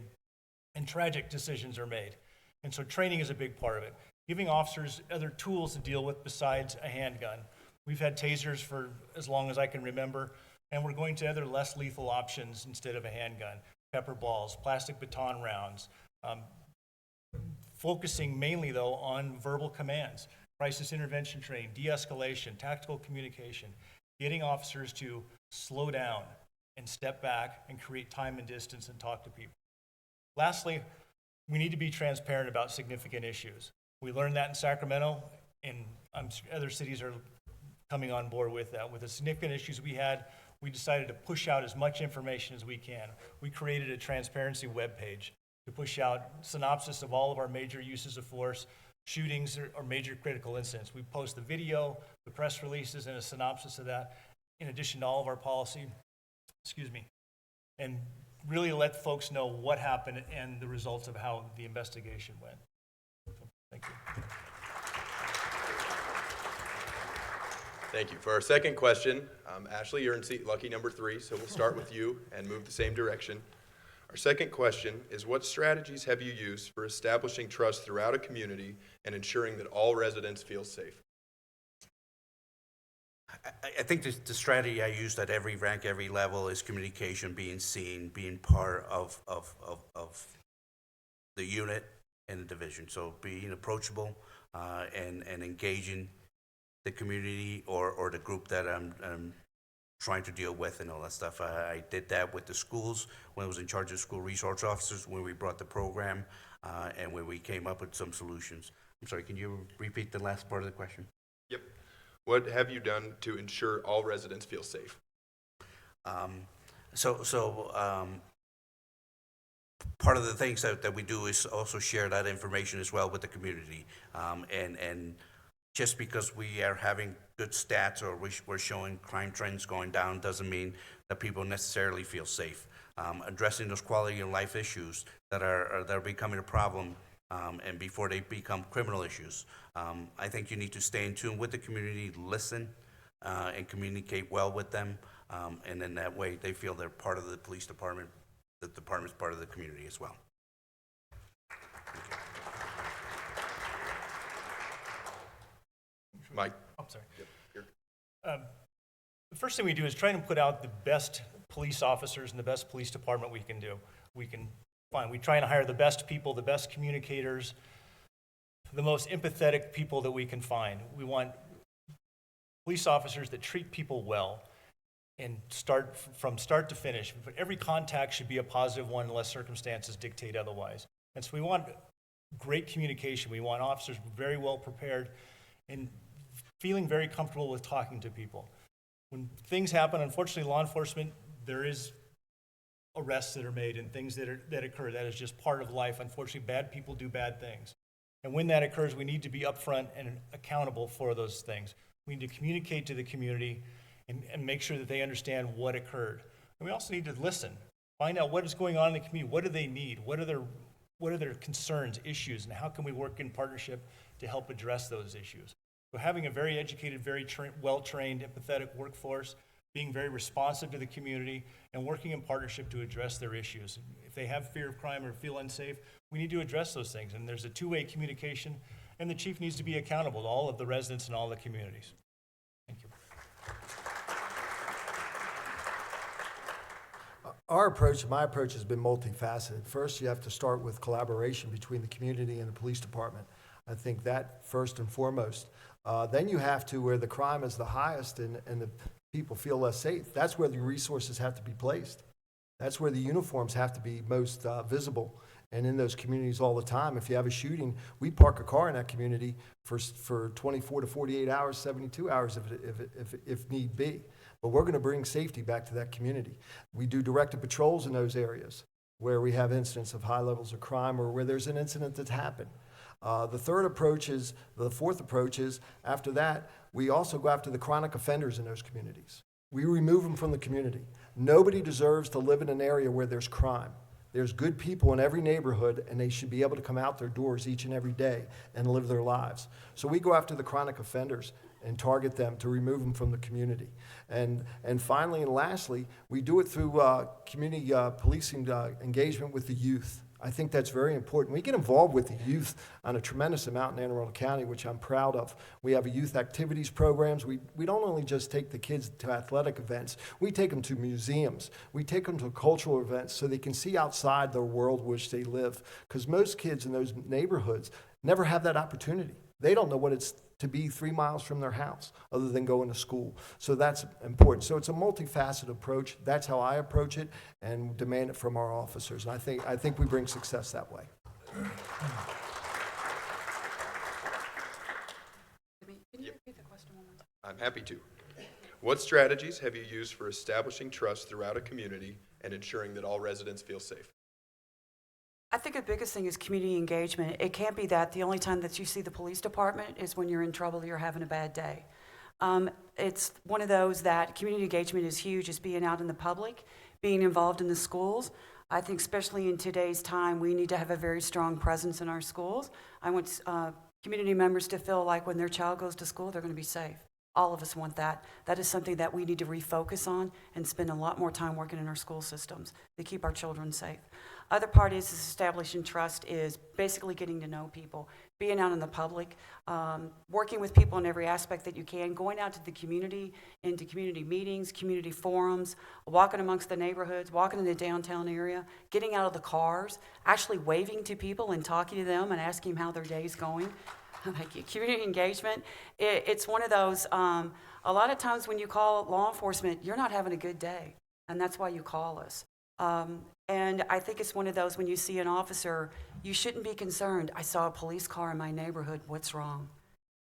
and tragic decisions are made. And so training is a big part of it. Giving officers other tools to deal with besides a handgun. We've had tasers for as long as I can remember, and we're going to other less lethal options instead of a handgun. Pepper balls, plastic baton rounds, focusing mainly though on verbal commands, crisis intervention training, de-escalation, tactical communication, getting officers to slow down and step back and create time and distance and talk to people. Lastly, we need to be transparent about significant issues. We learned that in Sacramento, and other cities are coming on board with that. With the significant issues we had, we decided to push out as much information as we can. We created a transparency webpage to push out synopsis of all of our major uses of force, shootings or major critical incidents. We post the video, the press releases, and a synopsis of that, in addition to all of our policy, and really let folks know what happened and the results of how the investigation went. So, thank you. Thank you. For our second question, Ashley, you're in seat lucky number 3, so we'll start with you and move the same direction. Our second question is, what strategies have you used for establishing trust throughout a community and ensuring that all residents feel safe? I think the strategy I used at every rank, every level is communication, being seen, being part of the unit and the division. So being approachable and engaging the community or the group that I'm trying to deal with and all that stuff. I did that with the schools when I was in charge of school resource officers, when we brought the program and when we came up with some solutions. I'm sorry, can you repeat the last part of the question? Yep. What have you done to ensure all residents feel safe? Part of the things that we do is also share that information as well with the community. And just because we are having good stats or we're showing crime trends going down doesn't mean that people necessarily feel safe. Addressing those quality of life issues that are becoming a problem and before they become criminal issues. I think you need to stay in tune with the community, listen, and communicate well with them, and then that way they feel they're part of the police department, the department's part of the community as well. Mike? I'm sorry. Yep. The first thing we do is try and put out the best police officers and the best police department we can do. We try and hire the best people, the best communicators, the most empathetic people that we can find. We want police officers that treat people well and start from start to finish. Every contact should be a positive one unless circumstances dictate otherwise. And so we want great communication. We want officers very well prepared and feeling very comfortable with talking to people. When things happen, unfortunately, law enforcement, there is arrests that are made and things that occur. That is just part of life. Unfortunately, bad people do bad things. And when that occurs, we need to be upfront and accountable for those things. We need to communicate to the community and make sure that they understand what occurred. And we also need to listen, find out what is going on in the community. What do they need? What are their concerns, issues, and how can we work in partnership to help address those issues? So having a very educated, very well-trained, empathetic workforce, being very responsive to the community, and working in partnership to address their issues. If they have fear of crime or feel unsafe, we need to address those things. And there's a two-way communication, and the chief needs to be accountable to all of the residents and all the communities. Thank you. My approach has been multifaceted. First, you have to start with collaboration between the community and the police department. I think that first and foremost. Then you have to, where the crime is the highest and the people feel less safe, that's where the resources have to be placed. That's where the uniforms have to be most visible and in those communities all the time. If you have a shooting, we park a car in that community for 24 to 48 hours, 72 hours if need be. But we're going to bring safety back to that community. We do directed patrols in those areas where we have incidents of high levels of crime or where there's an incident that's happened. The fourth approach is, after that, we also go after the chronic offenders in those communities. We remove them from the community. Nobody deserves to live in an area where there's crime. There's good people in every neighborhood, and they should be able to come out their doors each and every day and live their lives. So we go after the chronic offenders and target them to remove them from the community. And finally and lastly, we do it through community policing engagement with the youth. I think that's very important. We get involved with the youth on a tremendous amount in Anne Arundel County, which I'm proud of. We have a youth activities programs. We don't only just take the kids to athletic events. We take them to museums. We take them to cultural events so they can see outside their world which they live. Because most kids in those neighborhoods never have that opportunity. They don't know what it's to be 3 miles from their house other than going to school. So that's important. So it's a multifaceted approach. That's how I approach it and demand it from our officers. And I think we bring success that way. Can you repeat the question one more time? I'm happy to. What strategies have you used for establishing trust throughout a community and ensuring that all residents feel safe? I think the biggest thing is community engagement. It can't be that the only time that you see the police department is when you're in trouble or you're having a bad day. It's one of those that community engagement is huge, is being out in the public, being involved in the schools. I think especially in today's time, we need to have a very strong presence in our schools. I want community members to feel like when their child goes to school, they're going to be safe. All of us want that. That is something that we need to refocus on and spend a lot more time working in our school systems to keep our children safe. Other part is establishing trust is basically getting to know people, being out in the public, working with people in every aspect that you can, going out to the community, into community meetings, community forums, walking amongst the neighborhoods, walking in the downtown area, getting out of the cars, actually waving to people and talking to them and asking how their day's going. Like community engagement, it's one of those, a lot of times when you call law enforcement, you're not having a good day, and that's why you call us. And I think it's one of those when you see an officer, you shouldn't be concerned. I saw a police car in my neighborhood, what's wrong?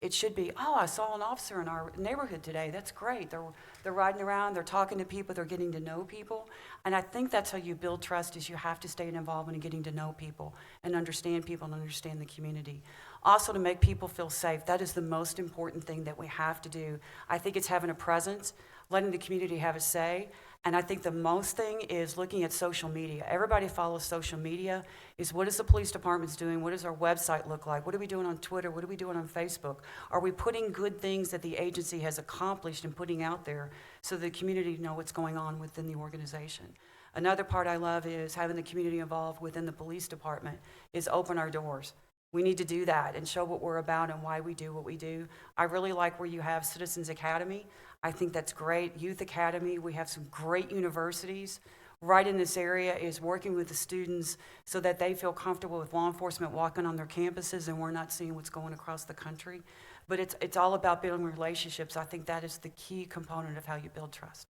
It should be, oh, I saw an officer in our neighborhood today, that's great. They're riding around, they're talking to people, they're getting to know people. And I think that's how you build trust, is you have to stay involved in getting to know people and understand people and understand the community. Also, to make people feel safe, that is the most important thing that we have to do. I think it's having a presence, letting the community have a say, and I think the most thing is looking at social media. Everybody follows social media, is what is the police department's doing, what does our website look like, what are we doing on Twitter, what are we doing on Facebook? Are we putting good things that the agency has accomplished and putting out there so the community know what's going on within the organization? Another part I love is having the community involved within the police department, is open our doors. We need to do that and show what we're about and why we do what we do. I really like where you have Citizens Academy. I think that's great. Youth Academy, we have some great universities. Right in this area is working with the students so that they feel comfortable with law enforcement walking on their campuses and we're not seeing what's going across the country. But it's all about building relationships. I think that is the key component of how you build trust.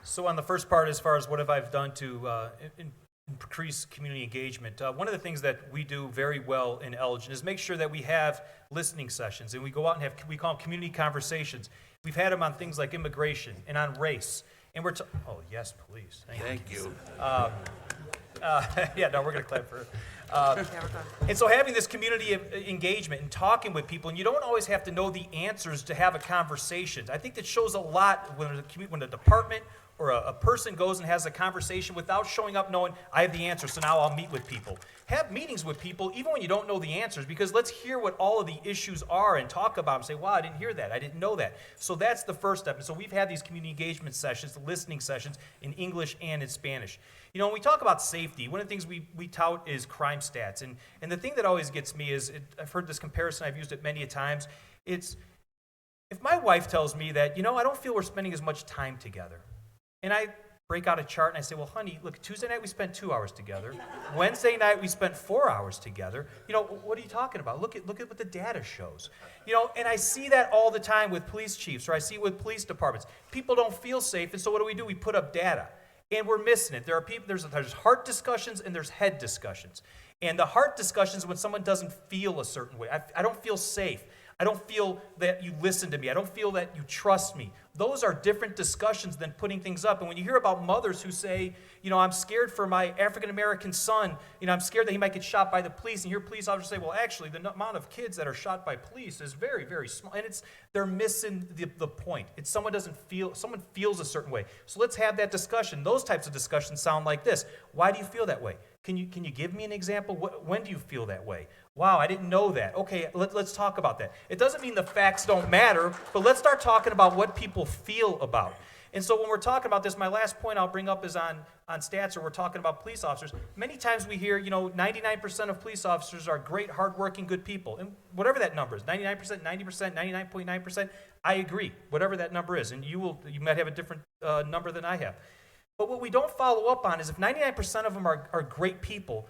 So on the first part, as far as what have I done to increase community engagement, one of the things that we do very well in Elgin is make sure that we have listening sessions, and we go out and we call them community conversations. We've had them on things like immigration and on race, and we're oh yes, please, thank you. Yeah, no, we're gonna clap for her. And so having this community engagement and talking with people, and you don't always have to know the answers to have a conversation. I think that shows a lot when a department or a person goes and has a conversation without showing up knowing, I have the answer, so now I'll meet with people. Have meetings with people even when you don't know the answers, because let's hear what all of the issues are and talk about them. Say, wow, I didn't hear that. I didn't know that. So that's the first step. And so we've had these community engagement sessions, listening sessions in English and in Spanish. You know, when we talk about safety, one of the things we tout is crime stats. And the thing that always gets me is, I've heard this comparison, I've used it many a times, it's, if my wife tells me that, you know, I don't feel we're spending as much time together, and I break out a chart and I say, well, honey, look, Tuesday night we spent 2 hours together. Wednesday night we spent 4 hours together. You know, what are you talking about? Look at what the data shows. You know, and I see that all the time with police chiefs, or I see it with police departments. People don't feel safe, and so what do? We put up data. And we're missing it. There are people, there's heart discussions and there's head discussions. And the heart discussions when someone doesn't feel a certain way. I don't feel safe. I don't feel that you listen to me. I don't feel that you trust me. Those are different discussions than putting things up. And when you hear about mothers who say, you know, I'm scared for my African-American son, you know, I'm scared that he might get shot by the police, and you hear police officers say, well, actually, the amount of kids that are shot by police is very, very small. And they're missing the point. Someone feels a certain way. So let's have that discussion. Those types of discussions sound like this. Why do you feel that way? Can you give me an example? When do you feel that way? Wow, I didn't know that. Okay, let's talk about that. It doesn't mean the facts don't matter, but let's start talking about what people feel about. And so when we're talking about this, my last point I'll bring up is on stats, or we're talking about police officers. Many times we hear, you know, 99% of police officers are great, hardworking, good people. And whatever that number is, 99%, 90%, 99.9%, I agree, whatever that number is. And you might have a different number than I have. But what we don't follow up on is if 99% of them are great people,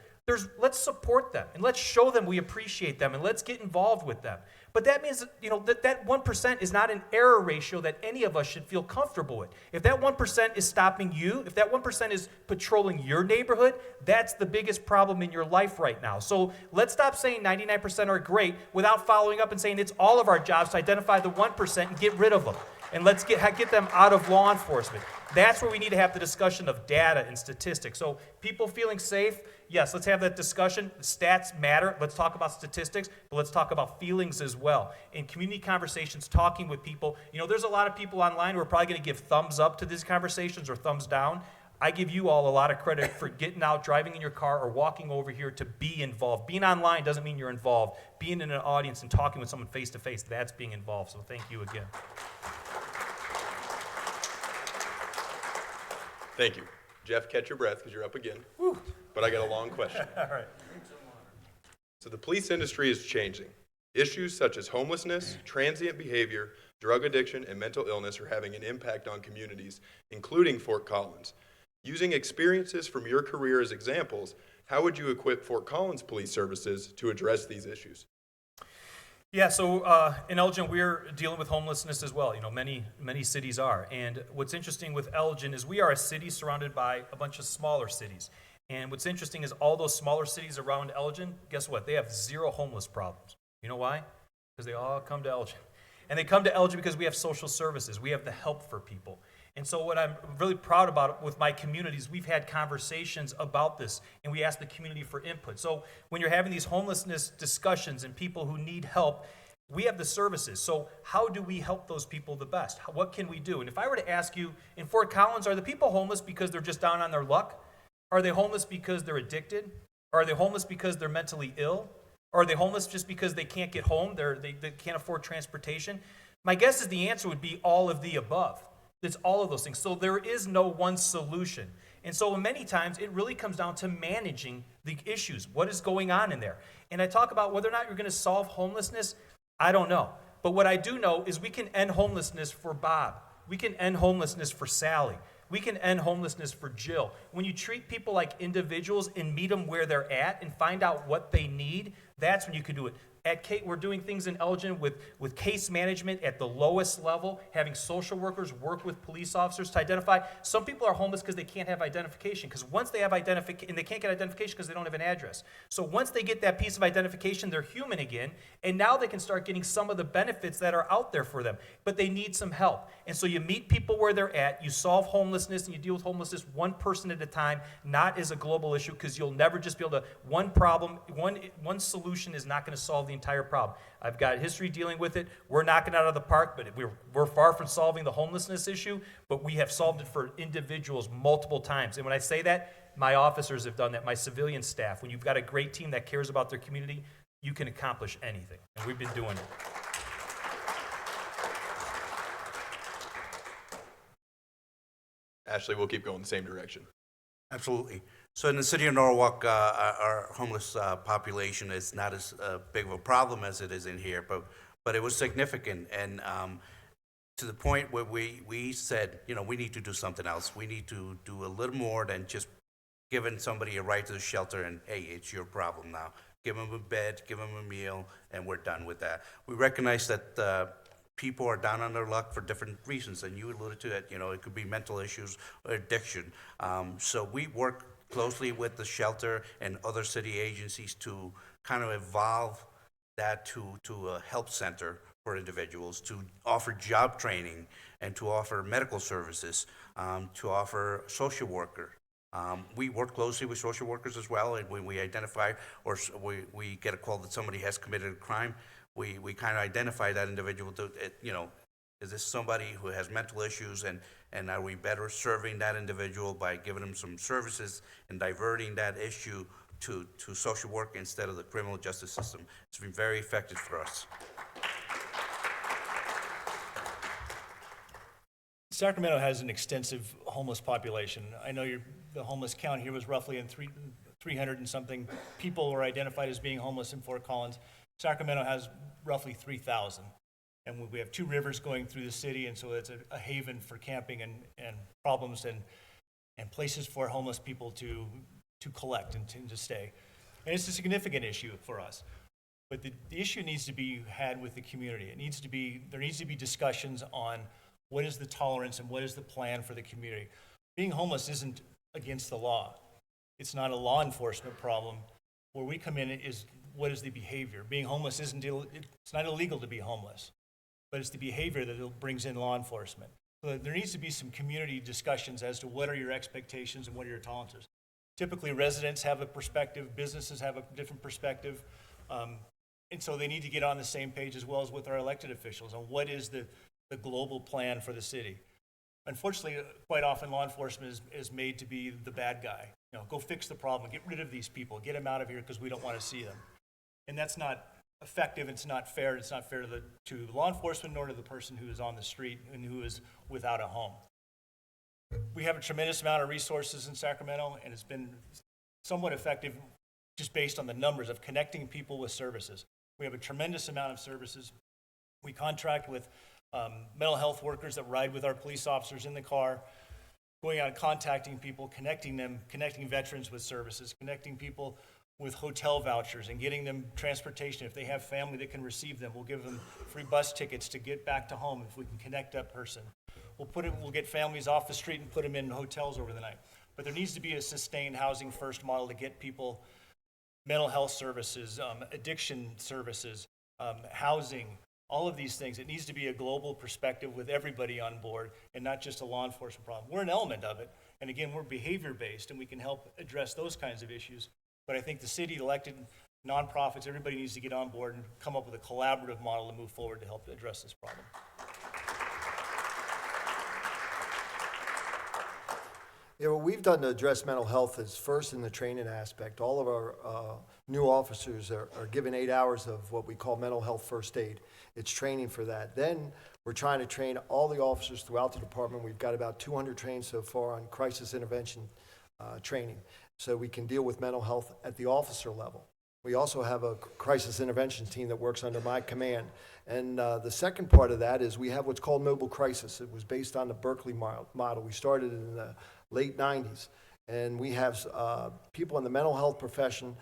let's support them and let's show them we appreciate them and let's get involved with them. But that means, you know, that 1% is not an error ratio that any of us should feel comfortable with. If that 1% is stopping you, if that 1% is patrolling your neighborhood, that's the biggest problem in your life right now. So let's stop saying 99% are great without following up and saying it's all of our jobs to identify the 1% and get rid of them. and let's get them out of law enforcement. That's where we need to have the discussion of data and statistics. So people feeling safe, yes, let's have that discussion. Stats matter. Let's talk about statistics, but let's talk about feelings as well. In community conversations, talking with people, there's a lot of people online who are probably going to give thumbs up to these conversations or thumbs down. I give you all a lot of credit for getting out, driving in your car, or walking over here to be involved. Being online doesn't mean you're involved. Being in an audience and talking with someone face to face, that's being involved. So thank you again. Thank you. Jeff, catch your breath because you're up again. Woo. But I got a long question. All right. So the police industry is changing. Issues such as homelessness, transient behavior, drug addiction, and mental illness are having an impact on communities, including Fort Collins. Using experiences from your career as examples, how would you equip Fort Collins Police Services to address these issues? Yeah, so in Elgin, we're dealing with homelessness as well. Many cities are. And what's interesting with Elgin is we are a city surrounded by a bunch of smaller cities. And what's interesting is all those smaller cities around Elgin, guess what? They have zero homeless problems. You know why? Because they all come to Elgin. And they come to Elgin because we have social services. We have the help for people. And so what I'm really proud about with my communities, we've had conversations about this, and we ask the community for input. So when you're having these homelessness discussions and people who need help, we have the services. So how do we help those people the best? What can we do? And if I were to ask you, in Fort Collins, are the people homeless because they're just down on their luck? Are they homeless because they're addicted? Are they homeless because they're mentally ill? Or are they homeless just because they can't get home? They can't afford transportation? My guess is the answer would be all of the above. It's all of those things. So there is no one solution. And so many times it really comes down to managing the issues. What is going on in there? And I talk about whether or not you're going to solve homelessness. I don't know. But what I do know is we can end homelessness for Bob. We can end homelessness for Sally. We can end homelessness for Jill. When you treat people like individuals and meet them where they're at and find out what they need, that's when you can do it. We're doing things in Elgin with case management at the lowest level, having social workers work with police officers to identify. Some people are homeless because they can't have identification, because once they have identification, and they can't get identification because they don't have an address. So once they get that piece of identification, they're human again, and now they can start getting some of the benefits that are out there for them, but they need some help. And so you meet people where they're at, you solve homelessness, and you deal with homelessness one person at a time, not as a global issue, because you'll never just be able to, one solution is not going to solve the entire problem. I've got history dealing with it. We're knocking it out of the park, but we're far from solving the homelessness issue, but we have solved it for individuals multiple times. And when I say that, my officers have done that, my civilian staff. When you've got a great team that cares about their community, you can accomplish anything. And we've been doing it. Ashley, we'll keep going the same direction. Absolutely. So in the city of Norwalk, our homeless population is not as big of a problem as it is in here, but it was significant, and to the point where we said, we need to do something else. We need to do a little more than just giving somebody a right to the shelter and, hey, it's your problem now. Give them a bed, give them a meal, and we're done with that. We recognize that people are down on their luck for different reasons, and you alluded to it. It could be mental issues or addiction. So we work closely with the shelter and other city agencies to kind of evolve that to a help center for individuals, to offer job training and to offer medical services, to offer social worker. We work closely with social workers as well, and when we identify or we get a call that somebody has committed a crime, we kind of identify that individual to, is this somebody who has mental issues, and are we better serving that individual by giving them some services and diverting that issue to social work instead of the criminal justice system? It's been very effective for us. Sacramento has an extensive homeless population. I know the homeless count here was roughly in 300 and something people were identified as being homeless in Fort Collins. Sacramento has roughly 3,000. And we have two rivers going through the city, and so it's a haven for camping and problems and places for homeless people to collect and to stay. And it's a significant issue for us. But the issue needs to be had with the community. There needs to be discussions on what is the tolerance and what is the plan for the community. Being homeless isn't against the law. It's not a law enforcement problem. Where we come in is what is the behavior. Being homeless it's not illegal to be homeless. but it's the behavior that it brings in law enforcement. So there needs to be some community discussions as to what are your expectations and what are your tolerances. Typically, residents have a perspective, businesses have a different perspective, and so they need to get on the same page as well as with our elected officials on what is the global plan for the city. Unfortunately, quite often law enforcement is made to be the bad guy. You know, go fix the problem, get rid of these people, get them out of here because we don't want to see them. And that's not effective, it's not fair, it's not fair to law enforcement nor to the person who is on the street and who is without a home. We have a tremendous amount of resources in Sacramento, and it's been somewhat effective just based on the numbers of connecting people with services. We have a tremendous amount of services. We contract with mental health workers that ride with our police officers in the car, going out and contacting people, connecting them, connecting veterans with services, connecting people with hotel vouchers and getting them transportation. If they have family that can receive them, we'll give them free bus tickets to get back to home if we can connect that person. We'll get families off the street and put them in hotels over the night. But there needs to be a sustained housing first model to get people mental health services, addiction services, housing, all of these things. It needs to be a global perspective with everybody on board and not just a law enforcement problem. We're an element of it. And again, we're behavior-based and we can help address those kinds of issues. But I think the city, elected, nonprofits, everybody needs to get on board and come up with a collaborative model to move forward to help address this problem. Yeah, what we've done to address mental health is first in the training aspect. All of our new officers are given 8 hours of what we call mental health first aid. It's training for that. Then we're trying to train all the officers throughout the department. We've got about 200 trained so far on crisis intervention training, so we can deal with mental health at the officer level. We also have a crisis intervention team that works under my command. And the second part of that is we have what's called mobile crisis. It was based on the Berkeley model. We started in the late 90s. And we have people in the mental health profession.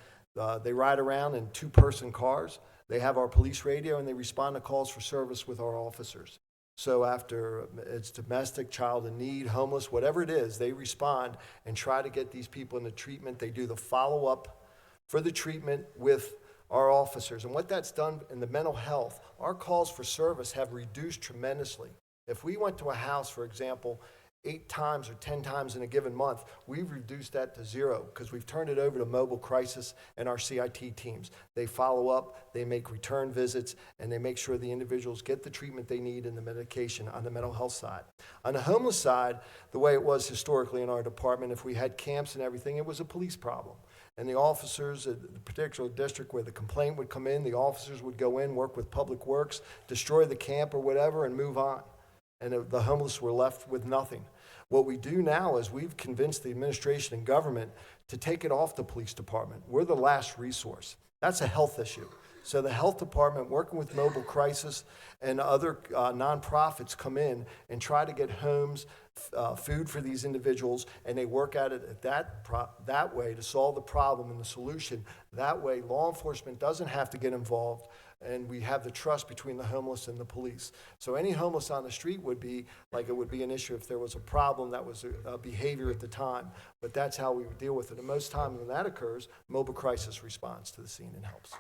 They ride around in two-person cars. They have our police radio, and they respond to calls for service with our officers. So after it's domestic, child in need, homeless, whatever it is, they respond and try to get these people into treatment. They do the follow-up for the treatment with our officers. And what that's done in the mental health, our calls for service have reduced tremendously. If we went to a house, for example, 8 times or 10 times in a given month, we've reduced that to 0 because we've turned it over to mobile crisis and our CIT teams. They follow up, they make return visits, and they make sure the individuals get the treatment they need and the medication on the mental health side. On the homeless side, the way it was historically in our department, if we had camps and everything, it was a police problem. And the officers, the particular district where the complaint would come in, the officers would go in, work with Public Works, destroy the camp or whatever, and move on. And the homeless were left with nothing. What we do now is we've convinced the administration and government to take it off the police department. We're the last resource. That's a health issue. So the health department, working with Mobile Crisis and other nonprofits, come in and try to get homes, food for these individuals, and they work at it that way to solve the problem and the solution. That way, law enforcement doesn't have to get involved, and we have the trust between the homeless and the police. So any homeless on the street would be like it would be an issue if there was a problem that was a behavior at the time. But that's how we deal with it. And most times when that occurs, Mobile Crisis responds to the scene and helps.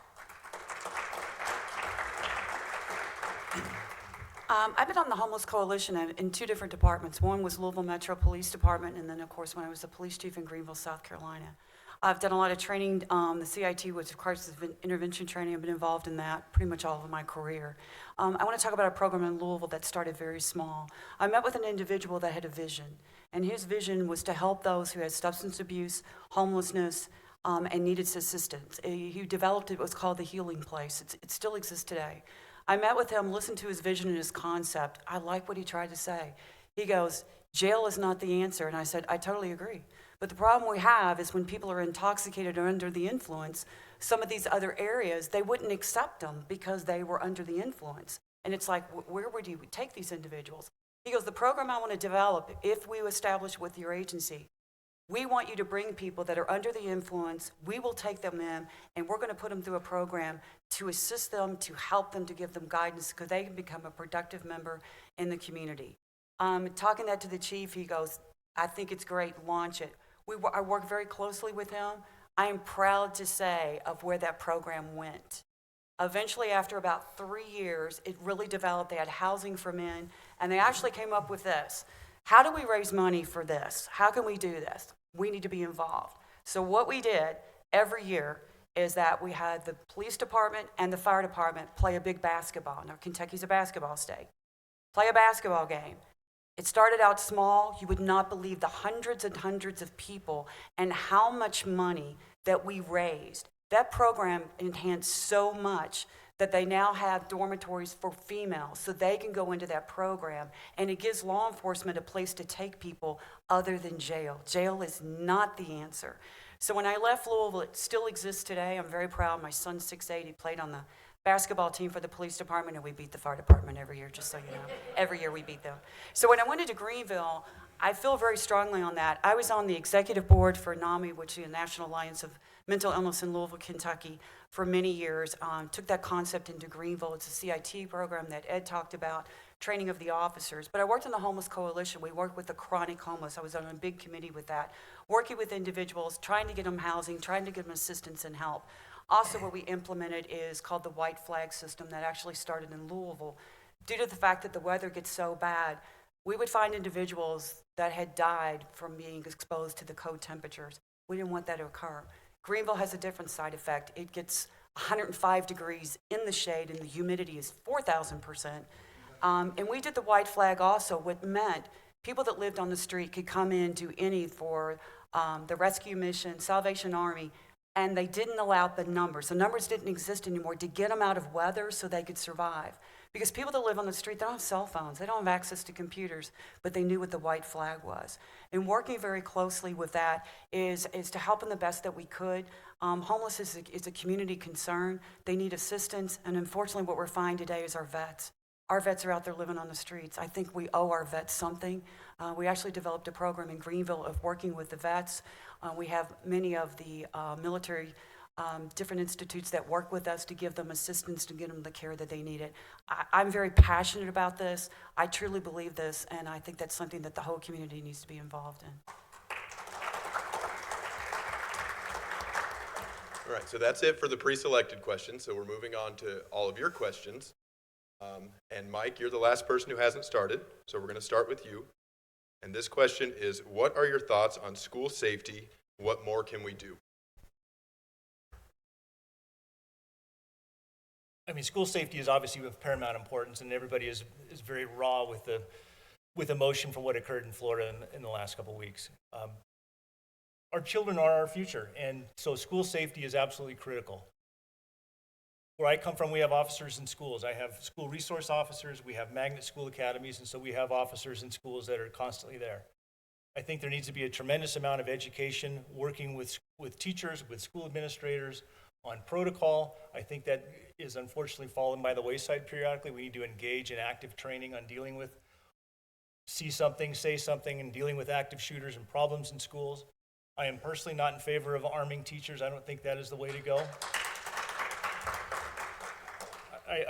I've been on the Homeless Coalition in 2 different departments. One was Louisville Metro Police Department, and then, of course, when I was the police chief in Greenville, South Carolina. I've done a lot of training. The CIT, which is crisis intervention training, I've been involved in that pretty much all of my career. I want to talk about a program in Louisville that started very small. I met with an individual that had a vision, and his vision was to help those who had substance abuse, homelessness, and needed assistance. He developed what's called the Healing Place. It still exists today. I met with him, listened to his vision and his concept. I like what he tried to say. He goes, jail is not the answer. And I said, I totally agree. But the problem we have is when people are intoxicated or under the influence, some of these other areas, they wouldn't accept them because they were under the influence. And it's like, where would you take these individuals? He goes, the program I want to develop, if we establish with your agency, we want you to bring people that are under the influence. We will take them in, and we're going to put them through a program to assist them, to help them, to give them guidance, because they can become a productive member in the community. Talking that to the chief, he goes, I think it's great, launch it. I work very closely with him. I am proud to say of where that program went. Eventually, after about 3 years, it really developed. They had housing for men, and they actually came up with this. How do we raise money for this? How can we do this? We need to be involved. So what we did every year is that we had the police department and the fire department play a big basketball. Now, Kentucky's a basketball state. Play a basketball game. It started out small. You would not believe the hundreds and hundreds of people and how much money that we raised. That program enhanced so much that they now have dormitories for females so they can go into that program, and it gives law enforcement a place to take people other than jail. Jail is not the answer. So when I left Louisville, it still exists today. I'm very proud. My son's 6'8". He played on the basketball team for the police department, and we beat the fire department every year, just so you know. Every year we beat them. So when I went into Greenville, I feel very strongly on that. I was on the executive board for NAMI, which is the National Alliance of Mental Illness in Louisville, Kentucky, for many years. Took that concept into Greenville. It's a CIT program that Ed talked about, training of the officers. But I worked in the Homeless Coalition. We worked with the chronic homeless. I was on a big committee with that, working with individuals, trying to get them housing, trying to give them assistance and help. Also, what we implemented is called the white flag system that actually started in Louisville. Due to the fact that the weather gets so bad, we would find individuals that had died from being exposed to the cold temperatures. We didn't want that to occur. Greenville has a different side effect. It gets 105 degrees in the shade, and the humidity is 4,000%. And we did the white flag also, what meant people that lived on the street could come in, do any for the rescue mission, Salvation Army, and they didn't allow the numbers. The numbers didn't exist anymore to get them out of weather so they could survive. Because people that live on the street, they don't have cell phones, they don't have access to computers, but they knew what the white flag was. And working very closely with that is to help them the best that we could. Homelessness is a community concern. They need assistance, and unfortunately what we're finding today is our vets. Our vets are out there living on the streets. I think we owe our vets something. We actually developed a program in Greenville of working with the vets. We have many of the military different institutes that work with us to give them assistance to get them the care that they needed. I'm very passionate about this. I truly believe this, and I think that's something that the whole community needs to be involved in. All right, so that's it for the pre-selected questions. So we're moving on to all of your questions. And Mike, you're the last person who hasn't started, so we're going to start with you. And this question is, what are your thoughts on school safety? What more can we do? I mean, school safety is obviously of paramount importance, and everybody is very raw with emotion for what occurred in Florida in the last couple of weeks. Our children are our future, and so school safety is absolutely critical. Where I come from, we have officers in schools. I have school resource officers, we have magnet school academies, and so we have officers in schools that are constantly there. I think there needs to be a tremendous amount of education, working with teachers, with school administrators, on protocol. I think that is unfortunately fallen by the wayside periodically. We need to engage in active training on dealing with see something, say something, and dealing with active shooters and problems in schools. I am personally not in favor of arming teachers. I don't think that is the way to go.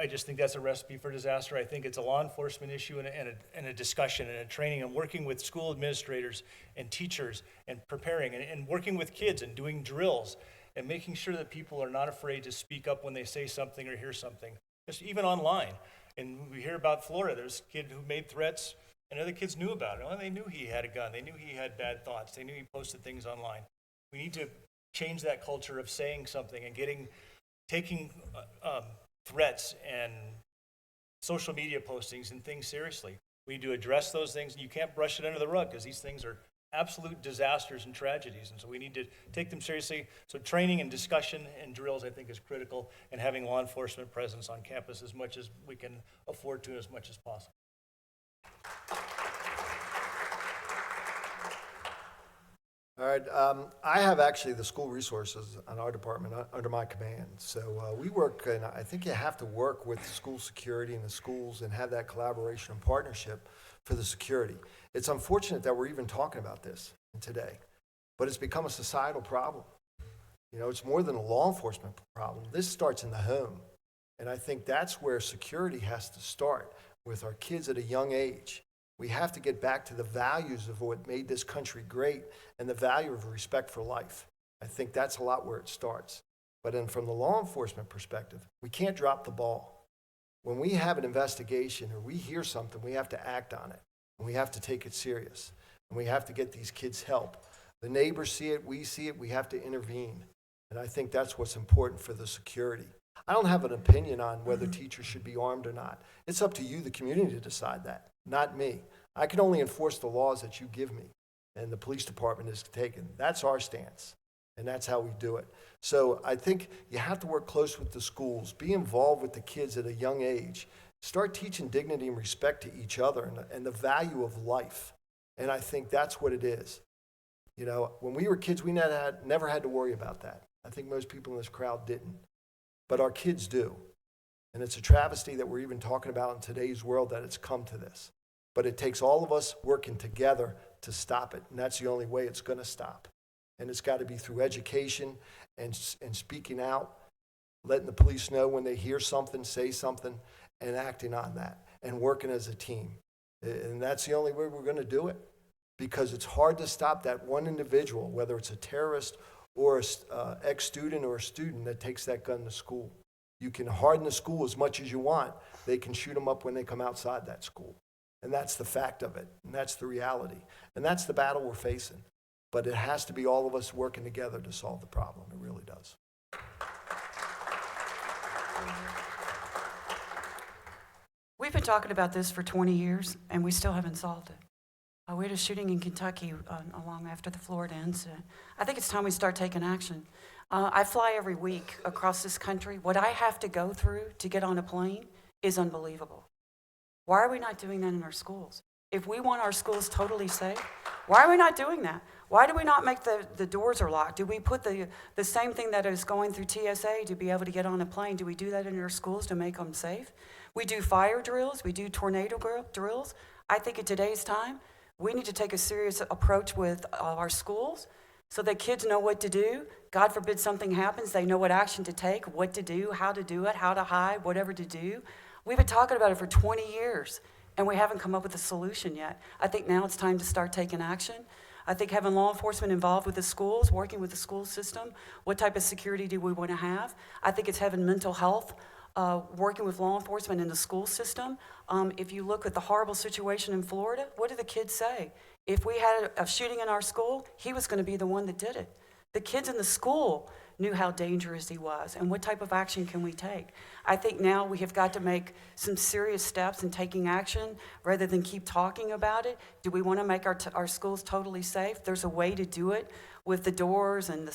I just think that's a recipe for disaster. I think it's a law enforcement issue and a discussion and a training and working with school administrators and teachers and preparing and working with kids and doing drills and making sure that people are not afraid to speak up when they say something or hear something, just even online. And we hear about Florida. There's a kid who made threats and other kids knew about it. Well, they knew he had a gun. They knew he had bad thoughts. They knew he posted things online. We need to change that culture of saying something and taking threats and social media postings and things seriously. We need to address those things. You can't brush it under the rug because these things are absolute disasters and tragedies, and so we need to take them seriously. So training and discussion and drills, I think, is critical, and having law enforcement presence on campus as much as we can afford to, as much as possible. All right, I have actually the school resources on our department under my command. So we work, and I think you have to work with school security and the schools and have that collaboration and partnership for the security. It's unfortunate that we're even talking about this today, but it's become a societal problem. You know, it's more than a law enforcement problem. This starts in the home. And I think that's where security has to start with our kids at a young age. We have to get back to the values of what made this country great and the value of respect for life. I think that's a lot where it starts. But then from the law enforcement perspective, we can't drop the ball. When we have an investigation or we hear something, we have to act on it. And we have to take it serious. And we have to get these kids help. The neighbors see it, we see it, we have to intervene. And I think that's what's important for the security. I don't have an opinion on whether teachers should be armed or not. It's up to you, the community, to decide that, not me. I can only enforce the laws that you give me, and the police department is taken. That's our stance, and that's how we do it. So I think you have to work close with the schools, be involved with the kids at a young age, start teaching dignity and respect to each other and the value of life. And I think that's what it is. You know, when we were kids, we never had to worry about that. I think most people in this crowd didn't. But our kids do. And it's a travesty that we're even talking about in today's world that it's come to this. But it takes all of us working together to stop it. And that's the only way it's going to stop. And it's got to be through education and speaking out, letting the police know when they hear something, say something, and acting on that, and working as a team. And that's the only way we're going to do it. Because it's hard to stop that one individual, whether it's a terrorist or an ex-student or a student that takes that gun to school. You can harden the school as much as you want. They can shoot them up when they come outside that school. And that's the fact of it. And that's the reality. And that's the battle we're facing. But it has to be all of us working together to solve the problem. It really does. We've been talking about this for 20 years, and we still haven't solved it. We had a shooting in Kentucky along after the Florida incident. I think it's time we start taking action. I fly every week across this country. What I have to go through to get on a plane is unbelievable. Why are we not doing that in our schools? If we want our schools totally safe, why are we not doing that? Why do we not make the doors are locked? Do we put the same thing that is going through TSA to be able to get on a plane? Do we do that in our schools to make them safe? We do fire drills. We do tornado drills. I think in today's time, we need to take a serious approach with our schools so that kids know what to do. God forbid something happens, they know what action to take, what to do, how to do it, how to hide, whatever to do. We've been talking about it for 20 years, and we haven't come up with a solution yet. I think now it's time to start taking action. I think having law enforcement involved with the schools, working with the school system, what type of security do we want to have? I think it's having mental health, working with law enforcement in the school system. If you look at the horrible situation in Florida, what do the kids say? If we had a shooting in our school, he was going to be the one that did it. The kids in the school knew how dangerous he was and what type of action can we take. I think now we have got to make some serious steps in taking action rather than keep talking about it. Do we want to make our schools totally safe? There's a way to do it with the doors and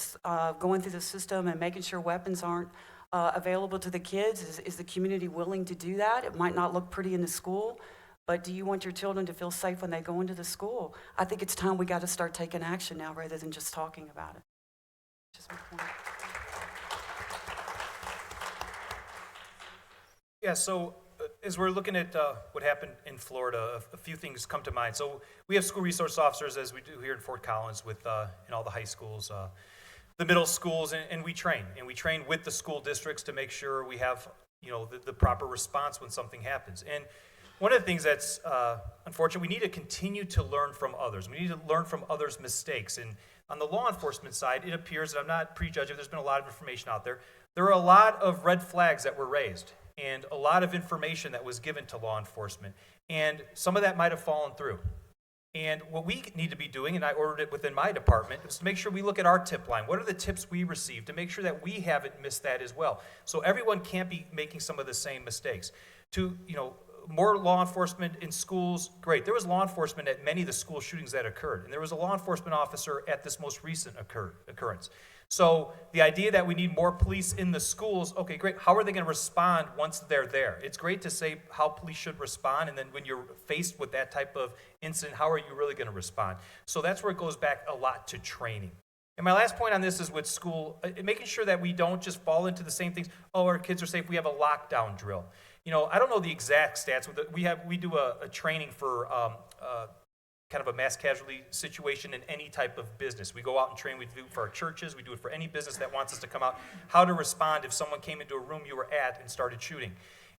going through the system and making sure weapons aren't available to the kids. Is the community willing to do that? It might not look pretty in the school, but do you want your children to feel safe when they go into the school? I think it's time we got to start taking action now rather than just talking about it. Just my point. Yeah, so as we're looking at what happened in Florida, a few things come to mind. So we have school resource officers, as we do here in Fort Collins, with in all the high schools, the middle schools, and we train. And we train with the school districts to make sure we have, the proper response when something happens. And one of the things that's unfortunate, we need to continue to learn from others. We need to learn from others' mistakes. And on the law enforcement side, it appears, and I'm not prejudging, there's been a lot of information out there. There are a lot of red flags that were raised and a lot of information that was given to law enforcement. And some of that might have fallen through. And what we need to be doing, and I ordered it within my department, is to make sure we look at our tip line. What are the tips we received to make sure that we haven't missed that as well? So everyone can't be making some of the same mistakes. More law enforcement in schools, great. There was law enforcement at many of the school shootings that occurred, and there was a law enforcement officer at this most recent occurrence. So the idea that we need more police in the schools, okay, great. How are they going to respond once they're there? It's great to say how police should respond, and then when you're faced with that type of incident, how are you really going to respond? So that's where it goes back a lot to training. And my last point on this is with school, making sure that we don't just fall into the same things. Oh, our kids are safe. We have a lockdown drill. I don't know the exact stats. We do a training for kind of a mass casualty situation in any type of business. We go out and train. We do it for our churches. We do it for any business that wants us to come out. How to respond if someone came into a room you were at and started shooting.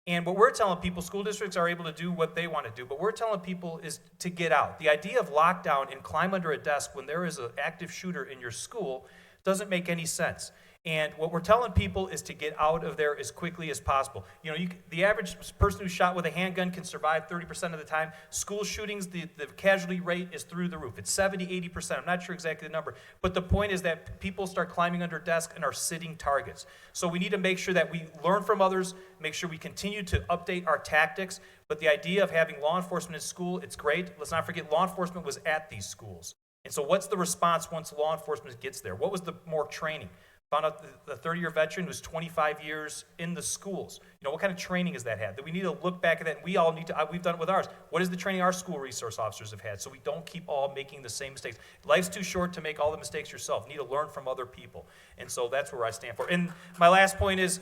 And what we're telling people, school districts are able to do what they want to do, but we're telling people is to get out. The idea of lockdown and climb under a desk when there is an active shooter in your school, Doesn't make any sense. And what we're telling people is to get out of there as quickly as possible. You know, the average person who's shot with a handgun can survive 30% of the time. School shootings, the casualty rate is through the roof. It's 70, 80%. I'm not sure exactly the number. But the point is that people start climbing under desks and are sitting targets. So we need to make sure that we learn from others, make sure we continue to update our tactics. But the idea of having law enforcement in school, it's great. Let's not forget law enforcement was at these schools. And so what's the response once law enforcement gets there? What was the more training? Found out the 30-year veteran was 25 years in the schools. You know, what kind of training has that had? That we need to look back at that, and we all need to, we've done it with ours. What is the training our school resource officers have had so we don't keep all making the same mistakes? Life's too short to make all the mistakes yourself. You need to learn from other people. And so that's where I stand for. And my last point is,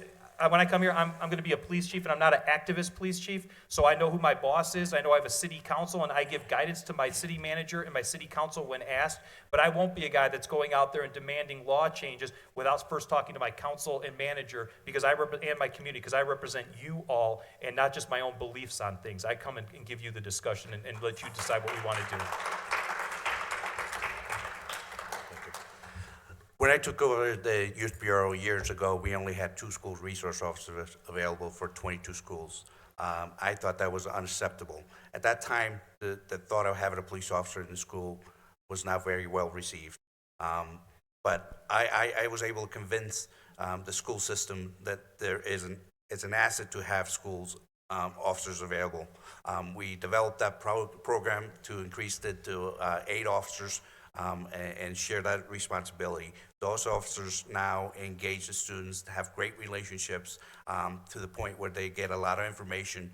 when I come here, I'm going to be a police chief, and I'm not an activist police chief, so I know who my boss is. I know I have a city council, and I give guidance to my city manager and my city council when asked, but I won't be a guy that's going out there and demanding law changes without first talking to my council and manager and my community, because I represent you all and not just my own beliefs on things. I come and give you the discussion and let you decide what we want to do. When I took over the Youth Bureau years ago, we only had 2 school resource officers available for 22 schools. I thought that was unacceptable. At that time, the thought of having a police officer in the school was not very well received. But I was able to convince the school system that it's an asset to have schools officers available. We developed that program to increase it to 8 officers. And share that responsibility. Those officers now engage the students, have great relationships to the point where they get a lot of information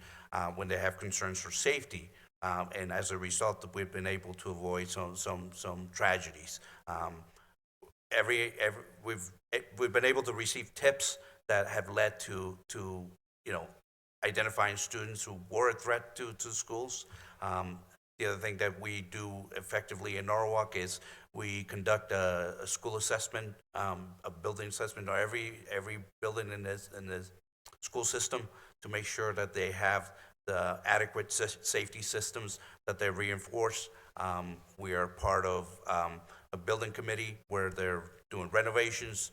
when they have concerns for safety. And as a result, we've been able to avoid some tragedies. We've been able to receive tips that have led to identifying students who were a threat to schools. The other thing that we do effectively in Norwalk is we conduct a school assessment, a building assessment, or every building in the school system to make sure that they have the adequate safety systems, that they're reinforced. We are part of a building committee where they're doing renovations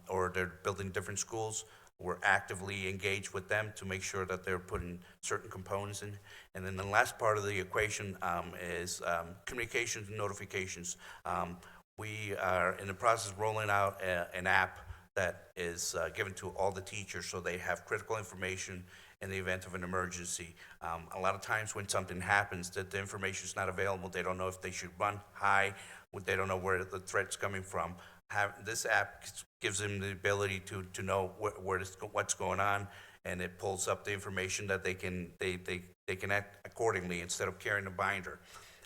or they're building different schools. We're actively engaged with them to make sure that they're putting certain components in. And then the last part of the equation is communications and notifications. We are in the process of rolling out an app that is given to all the teachers so they have critical information in the event of an emergency. A lot of times when something happens that the information is not available, they don't know if they should run, hide, they don't know where the threat's coming from. This app gives them the ability to know what's going on, and it pulls up the information that they can act accordingly instead of carrying a binder.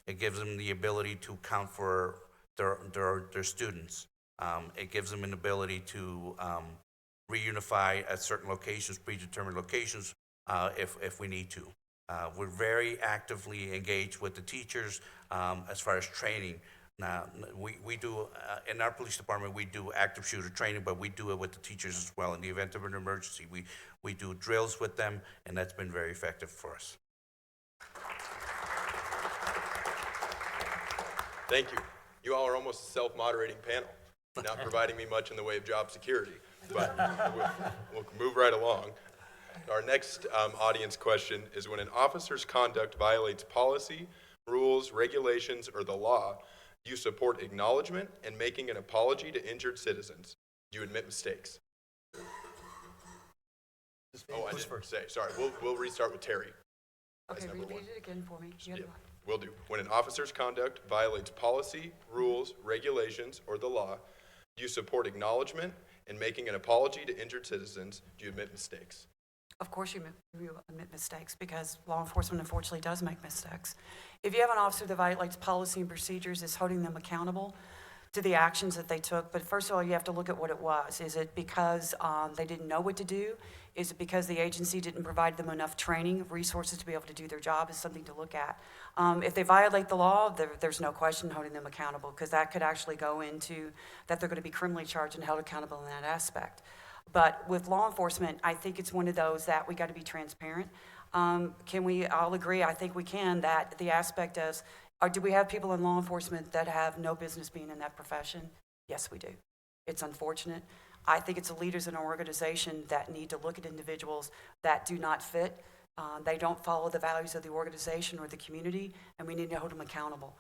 It gives them the ability to count for their students. It gives them an ability to reunify at certain locations, predetermined locations, if we need to. We're very actively engaged with the teachers as far as training. Now, we do, in our police department, we do active shooter training, but we do it with the teachers as well. In the event of an emergency, we do drills with them, and that's been very effective for us. Thank you. You all are almost a self-moderating panel, not providing me much in the way of job security, but we'll move right along. Our next audience question is: when an officer's conduct violates policy, rules, regulations, or the law, do you support acknowledgement and making an apology to injured citizens? Do you admit mistakes? Oh, I didn't say. Sorry. We'll restart with Terry. Okay, repeat it again for me. Yeah, will do. When an officer's conduct violates policy, rules, regulations, or the law, do you support acknowledgement and making an apology to injured citizens? Do you admit mistakes? Of course you admit mistakes, because law enforcement unfortunately does make mistakes. If you have an officer that violates policy and procedures, it's holding them accountable to the actions that they took. But first of all, you have to look at what it was. Is it because they didn't know what to do? Is it because the agency didn't provide them enough training, resources to be able to do their job? Is something to look at. If they violate the law, there's no question holding them accountable, because that could actually go into that they're going to be criminally charged and held accountable in that aspect. But with law enforcement, I think it's one of those that we got to be transparent. Can we all agree? I think we can, that the aspect is, do we have people in law enforcement that have no business being in that profession? Yes, we do. It's unfortunate. I think it's the leaders in our organization that need to look at individuals that do not fit. They don't follow the values of the organization or the community, and we need to hold them accountable.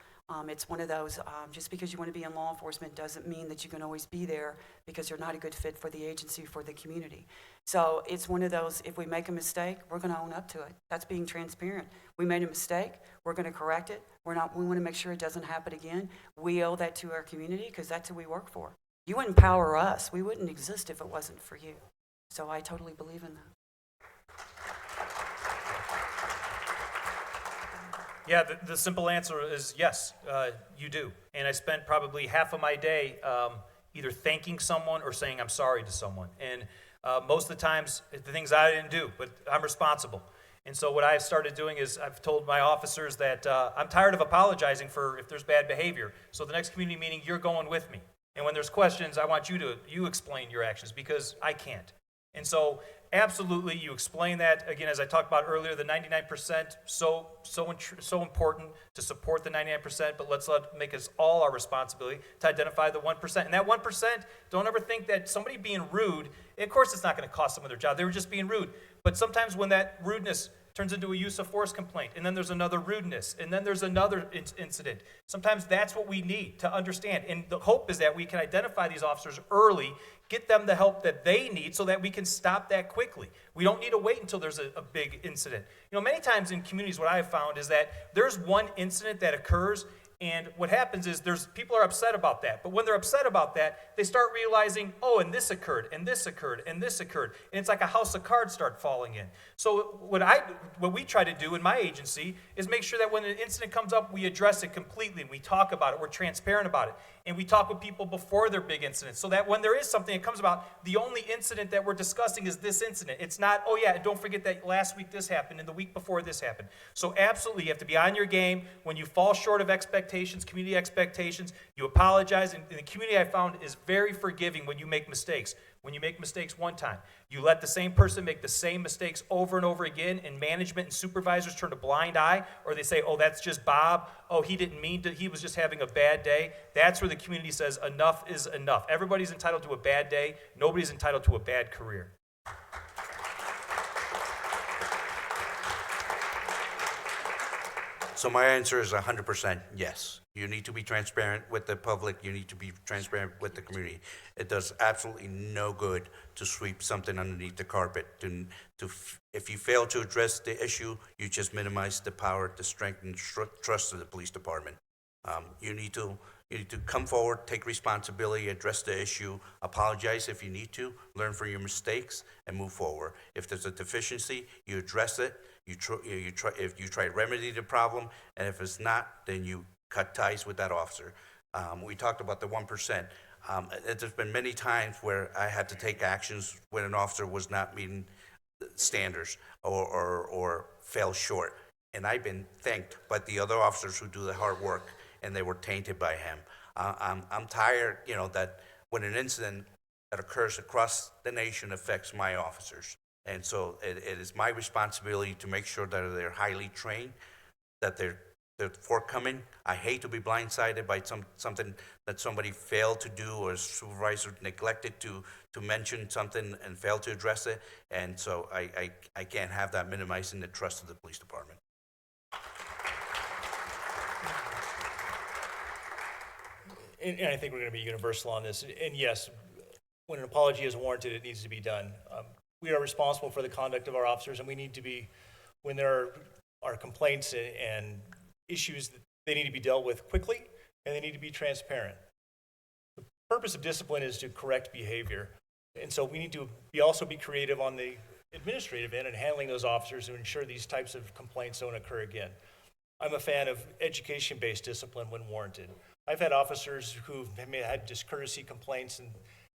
It's one of those, just because you want to be in law enforcement doesn't mean that you can always be there because you're not a good fit for the agency, for the community. So it's one of those, if we make a mistake, we're going to own up to it. That's being transparent. We made a mistake, we're going to correct it. We want to make sure it doesn't happen again. We owe that to our community because that's who we work for. You empower us. We wouldn't exist if it wasn't for you. So I totally believe in that. Yeah, the simple answer is yes, you do. And I spent probably half of my day either thanking someone or saying I'm sorry to someone. And most of the times, the things I didn't do, but I'm responsible. And so what I've started doing is I've told my officers that I'm tired of apologizing for if there's bad behavior. So the next community meeting, you're going with me. And when there's questions, I want you explain your actions because I can't. And so absolutely, you explain that. Again, as I talked about earlier, the 99%, so important to support the 99%, but let's make us all our responsibility to identify the 1%. And that 1%, don't ever think that somebody being rude, of course it's not going to cost someone their job. They were just being rude. But sometimes when that rudeness turns into a use of force complaint, and then there's another rudeness, and then there's another incident. Sometimes that's what we need to understand. And the hope is that we can identify these officers early, get them the help that they need so that we can stop that quickly. We don't need to wait until there's a big incident. You know, many times in communities what I've found is that there's one incident that occurs, and what happens is people are upset about that. But when they're upset about that, they start realizing, oh, and this occurred, and this occurred, and this occurred. And it's like a house of cards start falling in. So what we try to do in my agency is make sure that when an incident comes up, we address it completely, and we talk about it, we're transparent about it. And we talk with people before their big incidents so that when there is something that comes about, the only incident that we're discussing is this incident. It's not, oh yeah, don't forget that last week this happened and the week before this happened. So absolutely, you have to be on your game. When you fall short of expectations, community expectations, you apologize. And the community I found is very forgiving when you make mistakes. When you make mistakes one time, you let the same person make the same mistakes over and over again, and management and supervisors turn a blind eye, or they say, oh, that's just Bob. Oh, he didn't mean to. He was just having a bad day. That's where the community says enough is enough. Everybody's entitled to a bad day. Nobody's entitled to a bad career. So my answer is 100% yes. You need to be transparent with the public. You need to be transparent with the community. It does absolutely no good to sweep something underneath the carpet. If you fail to address the issue, you just minimize the power, the strength, and trust of the police department. You need to come forward, take responsibility, address the issue, apologize if you need to, learn from your mistakes, and move forward. If there's a deficiency, you address it. You try to remedy the problem, and if it's not, then you cut ties with that officer. We talked about the 1%. There's been many times where I had to take actions when an officer was not meeting standards or fell short, and I've been thanked by the other officers who do the hard work, and they were tainted by him. I'm tired, that when an incident that occurs across the nation affects my officers. And so it is my responsibility to make sure that they're highly trained, that they're forthcoming. I hate to be blindsided by something that somebody failed to do or a supervisor neglected to mention something and failed to address it. And so I can't have that minimizing the trust of the police department. And I think we're going to be universal on this. And yes, when an apology is warranted, it needs to be done. We are responsible for the conduct of our officers, and we need to be, when there are complaints and issues, they need to be dealt with quickly, and they need to be transparent. The purpose of discipline is to correct behavior, and so we need to also be creative on the administrative end and handling those officers to ensure these types of complaints don't occur again. I'm a fan of education-based discipline when warranted. I've had officers who have had discourtesy complaints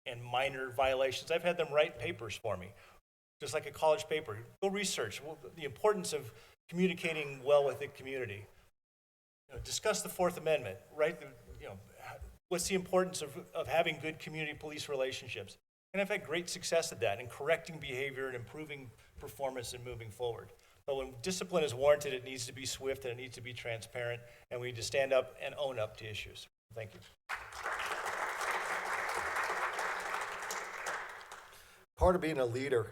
and minor violations. I've had them write papers for me, just like a college paper. Go research the importance of communicating well with the community. Discuss the Fourth Amendment, right? What's the importance of having good community police relationships? And I've had great success at that in correcting behavior and improving performance and moving forward. But when discipline is warranted, it needs to be swift and it needs to be transparent, and we need to stand up and own up to issues. Thank you. part of being a leader,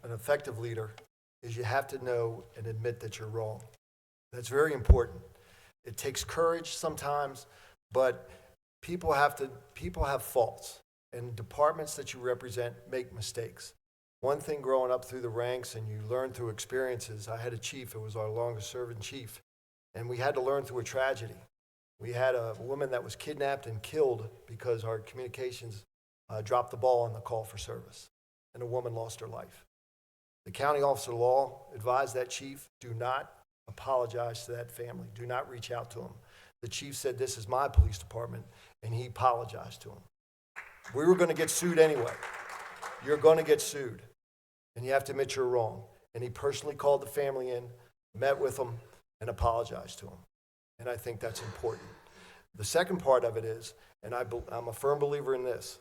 an effective leader, is you have to know and admit that you're wrong. That's very important. It takes courage sometimes, but people have faults, and departments that you represent make mistakes. One thing growing up through the ranks, and you learn through experiences, I had a chief, it was our longest serving chief, and we had to learn through a tragedy. We had a woman that was kidnapped and killed because our communications dropped the ball on the call for service, and a woman lost her life. The county officer of law advised that chief, do not apologize to that family. Do not reach out to him. The chief said, this is my police department, and he apologized to him. We were going to get sued anyway. You're going to get sued, and you have to admit you're wrong. And he personally called the family in, met with them, and apologized to them. And I think that's important. The second part of it is, and I'm a firm believer in this,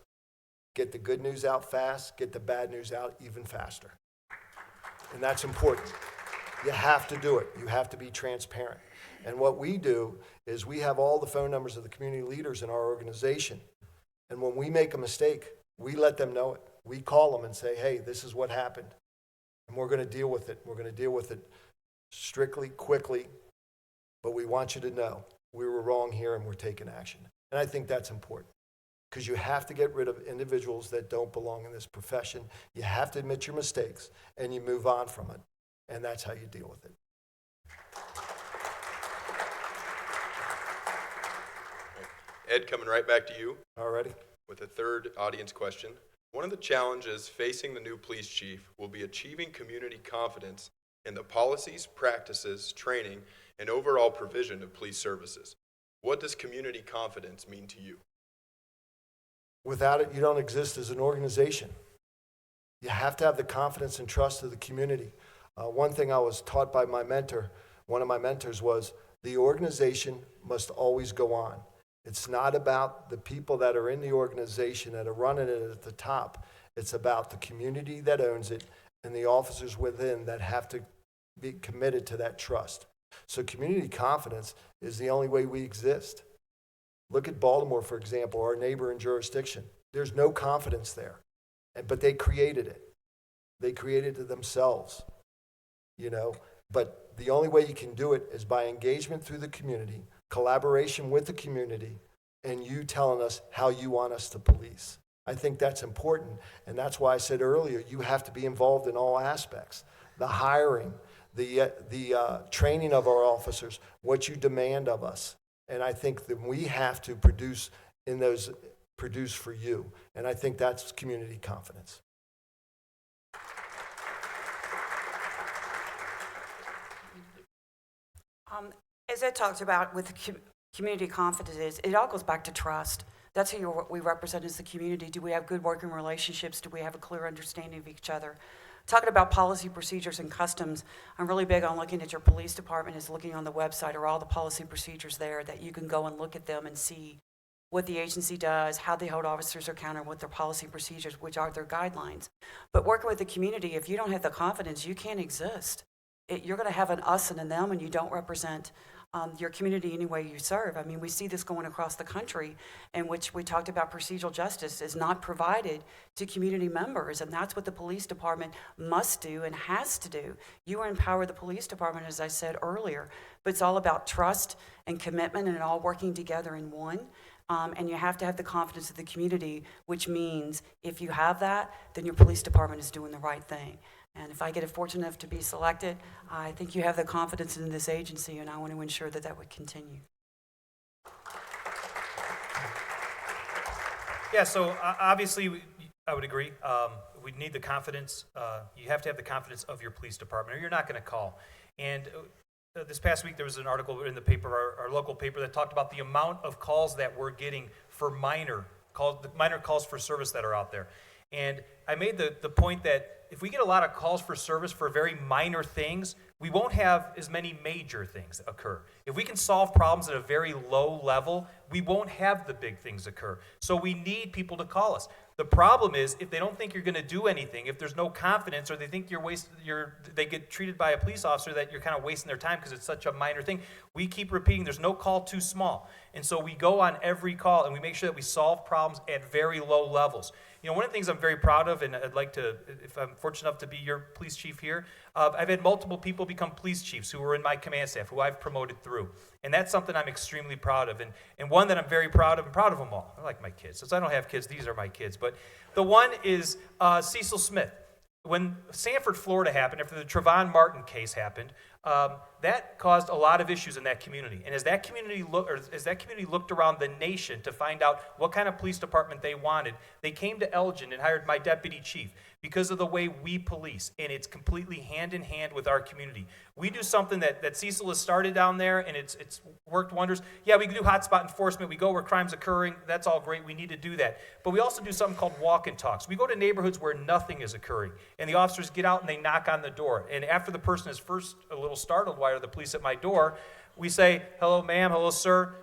get the good news out fast, get the bad news out even faster. And that's important. You have to do it. You have to be transparent. And what we do is we have all the phone numbers of the community leaders in our organization. And when we make a mistake, we let them know it. We call them and say, hey, this is what happened. And we're going to deal with it. We're going to deal with it strictly, quickly. But we want you to know we were wrong here and we're taking action. And I think that's important. Because you have to get rid of individuals that don't belong in this profession. You have to admit your mistakes, and you move on from it. And that's how you deal with it. Ed, coming right back to you All righty? with a third audience question. One of the challenges facing the new police chief will be achieving community confidence in the policies, practices, training, and overall provision of police services. What does community confidence mean to you? Without it, you don't exist as an organization. You have to have the confidence and trust of the community. One thing I was taught by my mentor, one of my mentors, was the organization must always go on. It's not about the people that are in the organization that are running it at the top. It's about the community that owns it and the officers within that have to be committed to that trust. So community confidence is the only way we exist. Look at Baltimore, for example, our neighbor in jurisdiction. There's no confidence there, but they created it. They created it themselves, you know. But the only way you can do it is by engagement through the community, collaboration with the community, and you telling us how you want us to police. I think that's important, and that's why I said earlier, you have to be involved in all aspects. The hiring, the training of our officers, what you demand of us. And I think that we have to produce for you. And I think that's community confidence. As Ed talked about with community confidence, it all goes back to trust. That's who we represent as the community. Do we have good working relationships? Do we have a clear understanding of each other? Talking about policy, procedures, and customs, I'm really big on looking at your police department, is looking on the website are all the policy procedures there that you can go and look at them and see what the agency does, how they hold officers accountable, what their policy procedures, which are their guidelines. But working with the community, if you don't have the confidence, you can't exist. You're going to have an us and a them, and you don't represent your community any way you serve. I mean, we see this going across the country, in which we talked about procedural justice is not provided to community members, and that's what the police department must do and has to do. You empower the police department, as I said earlier, but it's all about trust and commitment and it all working together in one. And you have to have the confidence of the community, which means if you have that, then your police department is doing the right thing. And if I get fortunate enough to be selected, I think you have the confidence in this agency, and I want to ensure that that would continue. Yeah, so obviously, I would agree. We need the confidence. You have to have the confidence of your police department, or you're not going to call. And this past week, there was an article in the paper, our local paper, that talked about the amount of calls that we're getting for minor calls for service that are out there. And I made the point that if we get a lot of calls for service for very minor things, we won't have as many major things occur. If we can solve problems at a very low level, we won't have the big things occur. So we need people to call us. The problem is if they don't think you're going to do anything, if there's no confidence, or they think they get treated by a police officer that you're kind of wasting their time because it's such a minor thing, we keep repeating there's no call too small. And so we go on every call and we make sure that we solve problems at very low levels. You know, one of the things I'm very proud of, and I'd like to, if I'm fortunate enough to be your police chief here, I've had multiple people become police chiefs who were in my command staff, who I've promoted through. And that's something I'm extremely proud of. And one that I'm very proud of, I'm proud of them all. I like my kids. Since I don't have kids, these are my kids. But the one is Cecil Smith. When Sanford, Florida happened, after the Trayvon Martin case happened, that caused a lot of issues in that community. And as that community looked around the nation to find out what kind of police department they wanted, they came to Elgin and hired my deputy chief because of the way we police. And it's completely hand in hand with our community. We do something that Cecil has started down there, and it's worked wonders. Yeah, we can do hotspot enforcement. We go where crime's occurring. That's all great. We need to do that. But we also do something called walk and talks. We go to neighborhoods where nothing is occurring, and the officers get out and they knock on the door. And after the person is first a little startled, why are the police at my door? We say, hello, ma'am, hello, sir,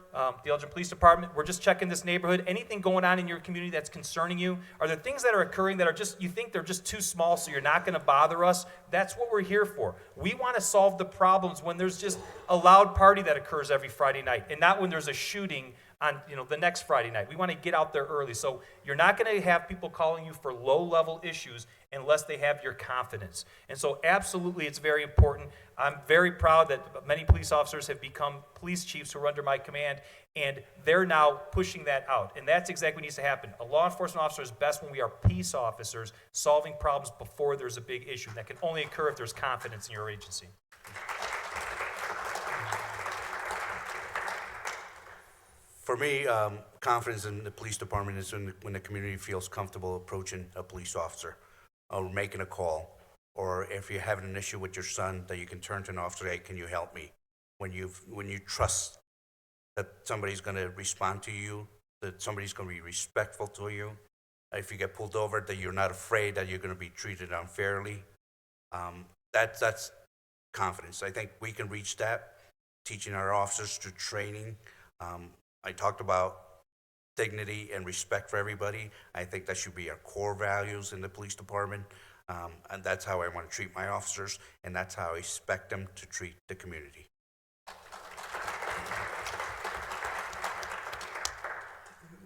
the Elgin Police Department. We're just checking this neighborhood. Anything going on in your community that's concerning you? Are there things that are occurring that are just, you think they're just too small so you're not going to bother us? That's what we're here for. We want to solve the problems when there's just a loud party that occurs every Friday night and not when there's a shooting on the next Friday night. We want to get out there early. So you're not going to have people calling you for low-level issues unless they have your confidence. And so absolutely it's very important. I'm very proud that many police officers have become police chiefs who are under my command, and they're now pushing that out. And that's exactly what needs to happen. A law enforcement officer is best when we are peace officers solving problems before there's a big issue. That can only occur if there's confidence in your agency. For me, confidence in the police department is when the community feels comfortable approaching a police officer or making a call, or if you're having an issue with your son, that you can turn to an officer, hey, can you help me? When you trust that somebody's going to respond to you, that somebody's going to be respectful to you. If you get pulled over, that you're not afraid that you're going to be treated unfairly. That's confidence. I think we can reach that, teaching our officers through training. I talked about dignity and respect for everybody. I think that should be our core values in the police department. And that's how I want to treat my officers, and that's how I expect them to treat the community.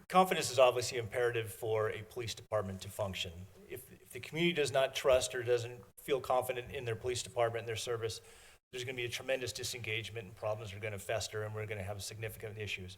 Confidence is obviously imperative for a police department to function. If the community does not trust or doesn't feel confident in their police department and their service, there's going to be a tremendous disengagement and problems are going to fester and we're going to have significant issues.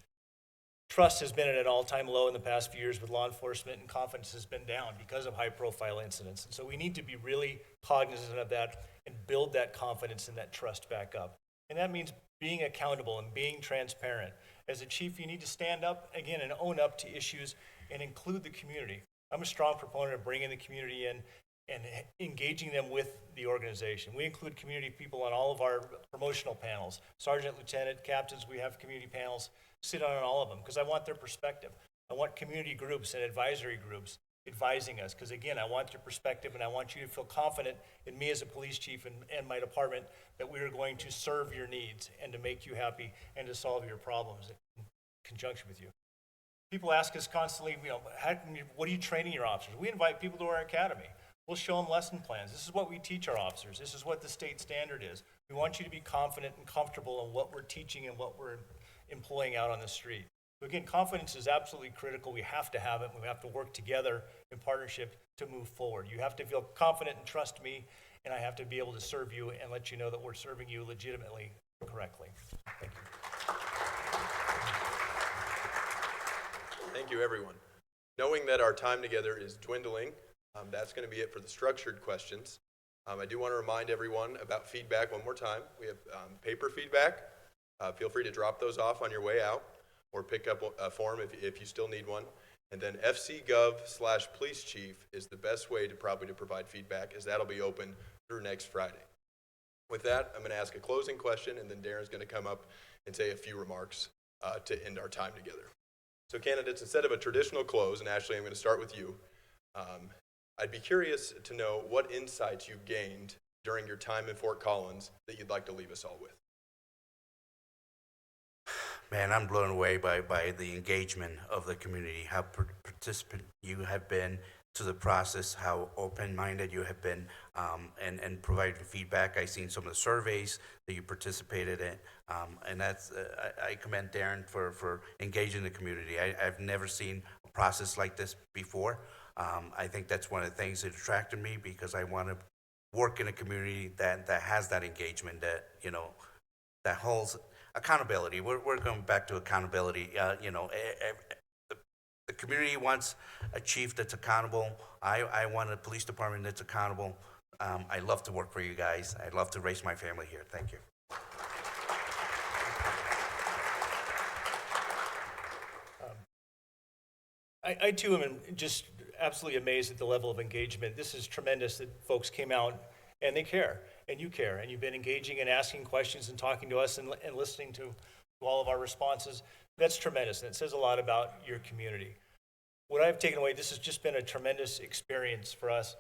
Trust has been at an all-time low in the past few years with law enforcement, and confidence has been down because of high-profile incidents. And so we need to be really cognizant of that and build that confidence and that trust back up. And that means being accountable and being transparent. As a chief, you need to stand up, again, and own up to issues and include the community. I'm a strong proponent of bringing the community in and engaging them with the organization. We include community people on all of our promotional panels. Sergeant, lieutenant, captains, we have community panels. Sit on all of them because I want their perspective. I want community groups and advisory groups advising us because, again, I want your perspective and I want you to feel confident in me as a police chief and my department that we are going to serve your needs and to make you happy and to solve your problems in conjunction with you. People ask us constantly, what are you training your officers? We invite people to our academy. We'll show them lesson plans. This is what we teach our officers. This is what the state standard is. We want you to be confident and comfortable in what we're teaching and what we're employing out on the street. So again, confidence is absolutely critical. We have to have it. We have to work together in partnership to move forward. You have to feel confident and trust me, and I have to be able to serve you and let you know that we're serving you legitimately and correctly. Thank you. Thank you, everyone. Knowing that our time together is dwindling, that's going to be it for the structured questions. I do want to remind everyone about feedback one more time. We have paper feedback. Feel free to drop those off on your way out or pick up a form if you still need one. And then fcgov/policechief is the best way to provide feedback, as that'll be open through next Friday. With that, I'm going to ask a closing question, and then Darrin's going to come up and say a few remarks to end our time together. So candidates, instead of a traditional close, and Ashley, I'm going to start with you, I'd be curious to know what insights you've gained during your time in Fort Collins that you'd like to leave us all with. Man, I'm blown away by the engagement of the community, how participant you have been to the process, how open-minded you have been, and providing feedback. I've seen some of the surveys that you participated in, and that's, I commend Darrin for engaging the community. I've never seen a process like this before. I think that's one of the things that attracted me, because I want to work in a community that has that engagement, that, you know, that holds accountability. We're going back to accountability. You know, the community wants a chief that's accountable. I want a police department that's accountable. I love to work for you guys. I love to raise my family here. Thank you. I too am just absolutely amazed at the level of engagement. This is tremendous that folks came out and they care, and you care, and you've been engaging and asking questions and talking to us and listening to all of our responses. That's tremendous, and it says a lot about your community. What I've taken away, this has just been a tremendous experience for us,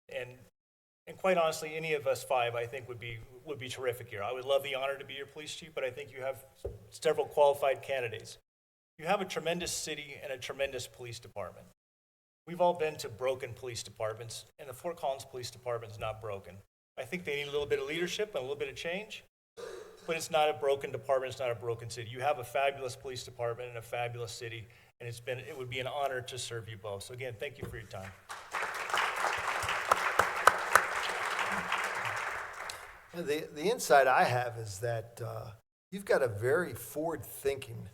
and quite honestly, any of us five, I think, would be terrific here. I would love the honor to be your police chief, but I think you have several qualified candidates. You have a tremendous city and a tremendous police department. We've all been to broken police departments, and the Fort Collins Police Department is not broken. I think they need a little bit of leadership and a little bit of change, but it's not a broken department, it's not a broken city. You have a fabulous police department and a fabulous city, and it would be an honor to serve you both. So again, thank you for your time. The insight I have is that you've got a very forward-thinking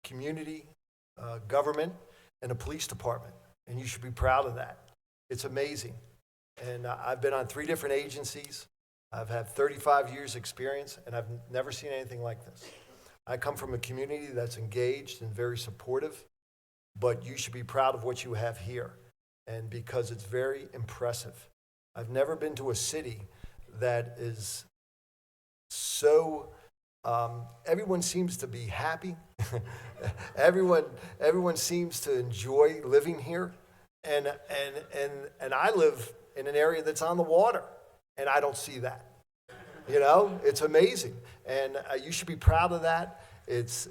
community, government, and a police department, and you should be proud of that. It's amazing. And I've been on 3 different agencies. I've had 35 years experience, and I've never seen anything like this. I come from a community that's engaged and very supportive, but you should be proud of what you have here, and because it's very impressive. I've never been to a city that is so, everyone seems to be happy. Everyone seems to enjoy living here, and I live in an area that's on the water, and I don't see that. You know, it's amazing, and you should be proud of that. It's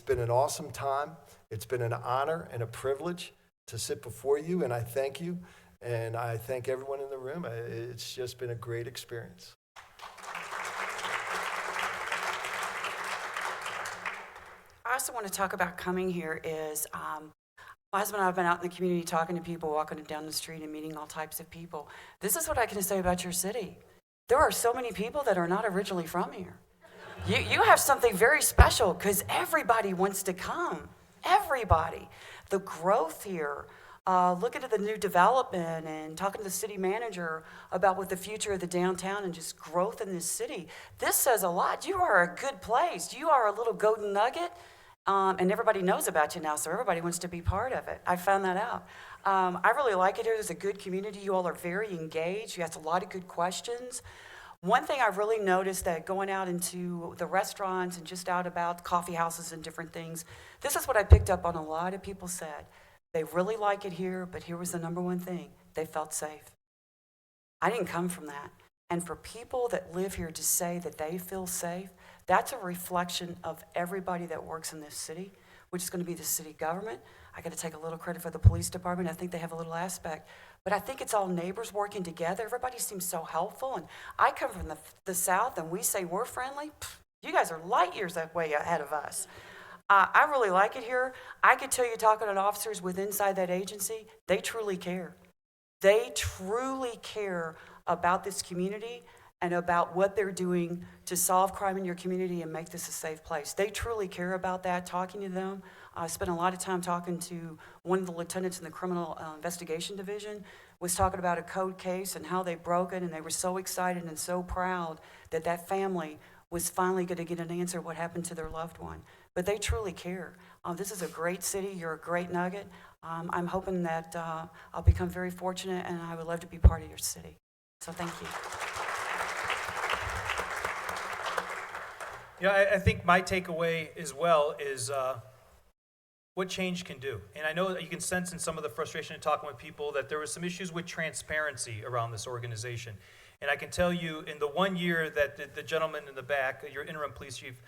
been an awesome time. It's been an honor and a privilege to sit before you, and I thank you, and I thank everyone in the room. It's just been a great experience. I also want to talk about coming here is my husband and I have been out in the community talking to people, walking down the street and meeting all types of people. This is what I can say about your city. There are so many people that are not originally from here. You have something very special because everybody wants to come. Everybody. The growth here, looking at the new development and talking to the city manager about what the future of the downtown and just growth in this city. This says a lot. You are a good place. You are a little golden nugget. And everybody knows about you now, so everybody wants to be part of it. I found that out. I really like it here. There's a good community. You all are very engaged. You ask a lot of good questions. One thing I've really noticed that going out into the restaurants and just out about coffee houses and different things, this is what I picked up on. A lot of people said they really like it here, but here was the number one thing. They felt safe. I didn't come from that. And for people that live here to say that they feel safe, that's a reflection of everybody that works in this city, which is going to be the city government. I got to take a little credit for the police department. I think they have a little aspect. But I think it's all neighbors working together. Everybody seems so helpful. And I come from the South, and we say we're friendly. You guys are light years that way ahead of us. I really like it here. I could tell you, talking to officers with inside that agency, they truly care. They truly care about this community and about what they're doing to solve crime in your community and make this a safe place. They truly care about that, talking to them. I spent a lot of time talking to one of the lieutenants in the criminal investigation division, was talking about a code case and how they broke it, and they were so excited and so proud that that family was finally going to get an answer what happened to their loved one. But they truly care. This is a great city. You're a great nugget. I'm hoping that I'll become very fortunate, and I would love to be part of your city. So thank you. Yeah, I think my takeaway as well is what change can do. And I know that you can sense in some of the frustration in talking with people that there was some issues with transparency around this organization. And I can tell you, in the 1 year that the gentleman in the back, your interim police chief,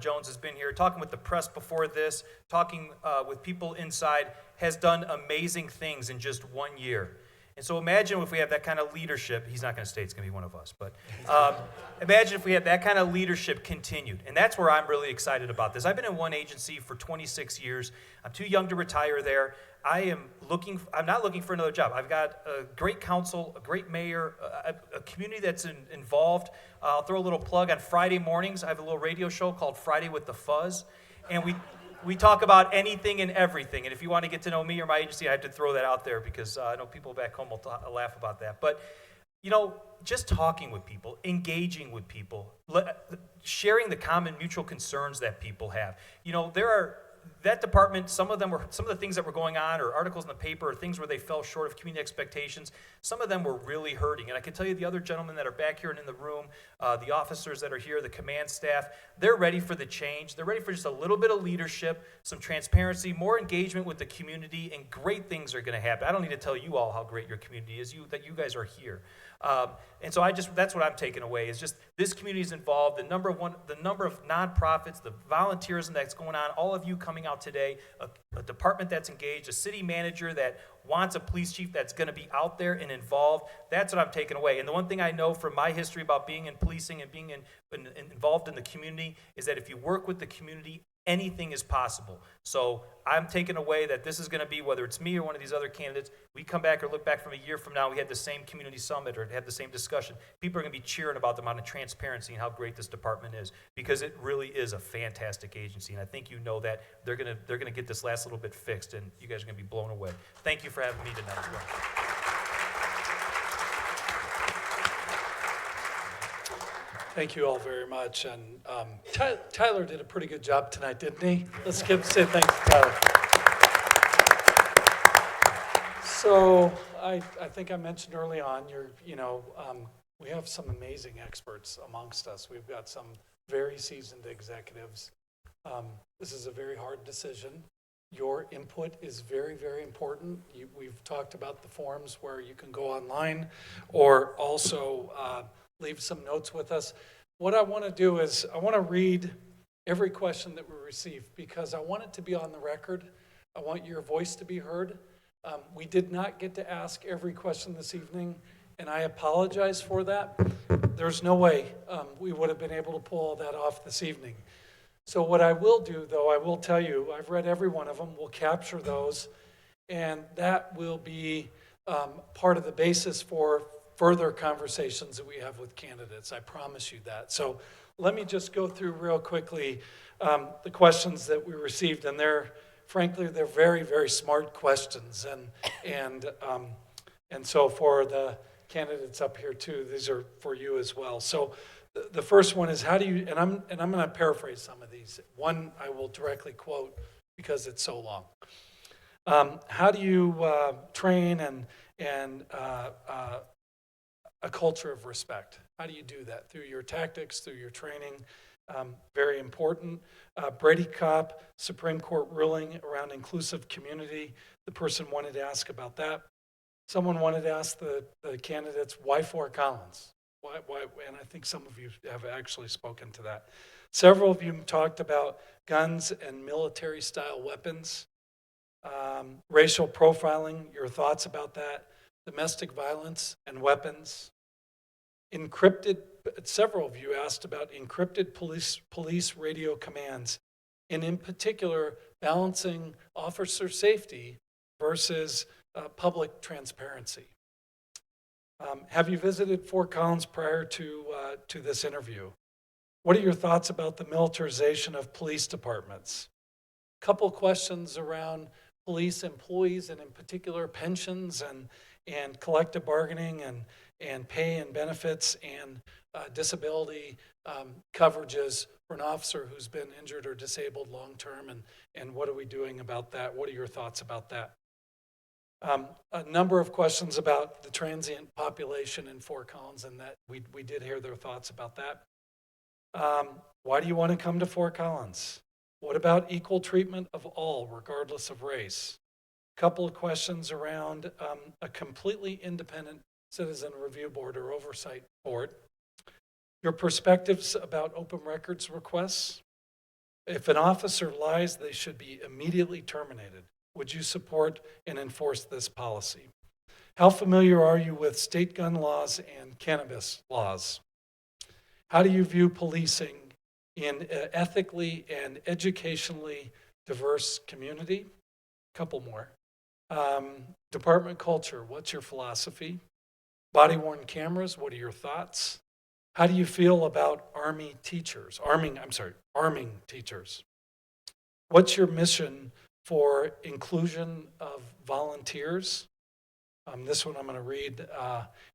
Jones has been here, talking with the press before this, talking with people inside, has done amazing things in just 1 year. And so imagine if we have that kind of leadership. He's not going to stay, it's going to be one of us. But imagine if we had that kind of leadership continued. And that's where I'm really excited about this. I've been in one agency for 26 years. I'm too young to retire there. I'm not looking for another job. I've got a great council, a great mayor, a community that's involved. I'll throw a little plug. On Friday mornings, I have a little radio show called Friday with the Fuzz. And we talk about anything and everything. And if you want to get to know me or my agency, I have to throw that out there because I know people back home will laugh about that. But, just talking with people, engaging with people, sharing the common mutual concerns that people have. That department, some of the things that were going on, or articles in the paper, or things where they fell short of community expectations, some of them were really hurting. And I can tell you the other gentlemen that are back here and in the room, the officers that are here, the command staff, they're ready for the change. They're ready for just a little bit of leadership, some transparency, more engagement with the community, and great things are going to happen. I don't need to tell you all how great your community is, that you guys are here. And so that's what I'm taking away, is just this community is involved, the number of nonprofits, the volunteerism that's going on, all of you coming out today, a department that's engaged, a city manager that wants a police chief that's going to be out there and involved. That's what I'm taking away. And the one thing I know from my history about being in policing and being involved in the community is that if you work with the community, anything is possible. So I'm taking away that this is going to be, whether it's me or one of these other candidates, we come back or look back from a year from now, we had the same community summit or had the same discussion. People are going to be cheering about the amount of transparency and how great this department is, because it really is a fantastic agency. And I think you know that they're going to get this last little bit fixed, and you guys are going to be blown away. Thank you for having me tonight as well. Thank you all very much. And Tyler did a pretty good job tonight, didn't he? Let's say thanks to Tyler. So I think I mentioned early on, we have some amazing experts amongst us. We've got some very seasoned executives. This is a very hard decision. Your input is very, very important. We've talked about the forums where you can go online or also leave some notes with us. What I want to do is I want to read every question that we receive because I want it to be on the record. I want your voice to be heard. We did not get to ask every question this evening, and I apologize for that. There's no way we would have been able to pull all that off this evening. So what I will do, though, I will tell you, I've read every one of them. We'll capture those, and that will be part of the basis for further conversations that we have with candidates. I promise you that. So let me just go through real quickly the questions that we received, and frankly, they're very, very smart questions, and so for the candidates up here too, these are for you as well. So the first one is, how do you, and I'm going to paraphrase some of these. One I will directly quote because it's so long. How do you train and a culture of respect? How do you do that? Through your tactics, through your training. Very important. Brady Cop, Supreme Court ruling around inclusive community. The person wanted to ask about that. Someone wanted to ask the candidates, why Fort Collins? Why? And I think some of you have actually spoken to that. Several of you talked about guns and military-style weapons. Racial profiling, your thoughts about that. Domestic violence and weapons. Encrypted, several of you asked about encrypted police radio commands, and in particular, balancing officer safety versus public transparency. Have you visited Fort Collins prior to this interview? What are your thoughts about the militarization of police departments? A couple questions around police employees, and in particular pensions and collective bargaining and pay and benefits and disability coverages for an officer who's been injured or disabled long-term, and what are we doing about that? What are your thoughts about that? A number of questions about the transient population in Fort Collins, and that we did hear their thoughts about that. Why do you want to come to Fort Collins? What about equal treatment of all, regardless of race? A couple of questions around a completely independent citizen review board or oversight board. Your perspectives about open records requests, If an officer lies, they should be immediately terminated. Would you support and enforce this policy? How familiar are you with state gun laws and cannabis laws? How do you view policing in an ethically and educationally diverse community? A couple more. Department culture, what's your philosophy? Body-worn cameras, what are your thoughts? How do you feel about arming teachers? What's your mission for inclusion of volunteers? This one I'm going to read.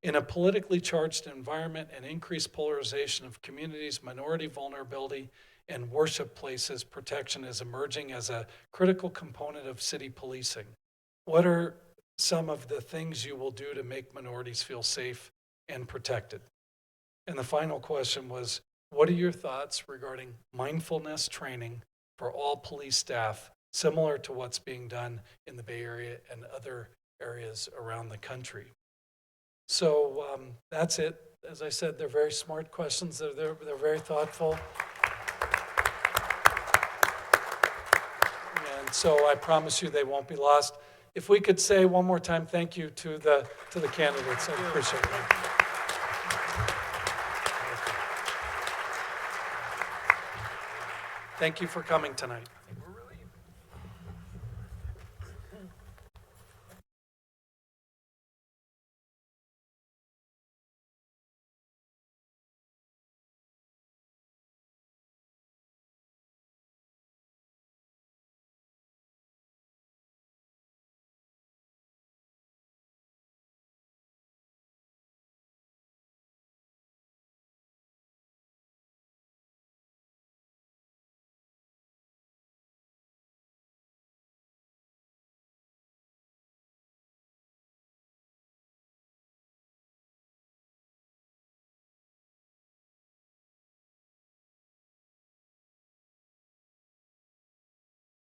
In a politically charged environment and increased polarization of communities, minority vulnerability, and worship places, protection is emerging as a critical component of city policing. What are some of the things you will do to make minorities feel safe and protected? And the final question was, what are your thoughts regarding mindfulness training for all police staff, similar to what's being done in the Bay Area and other areas around the country? So that's it. As I said, they're very smart questions. They're very thoughtful. And so I promise you they won't be lost. If we could say one more time thank you to the candidates, I appreciate it. Thank you for coming tonight.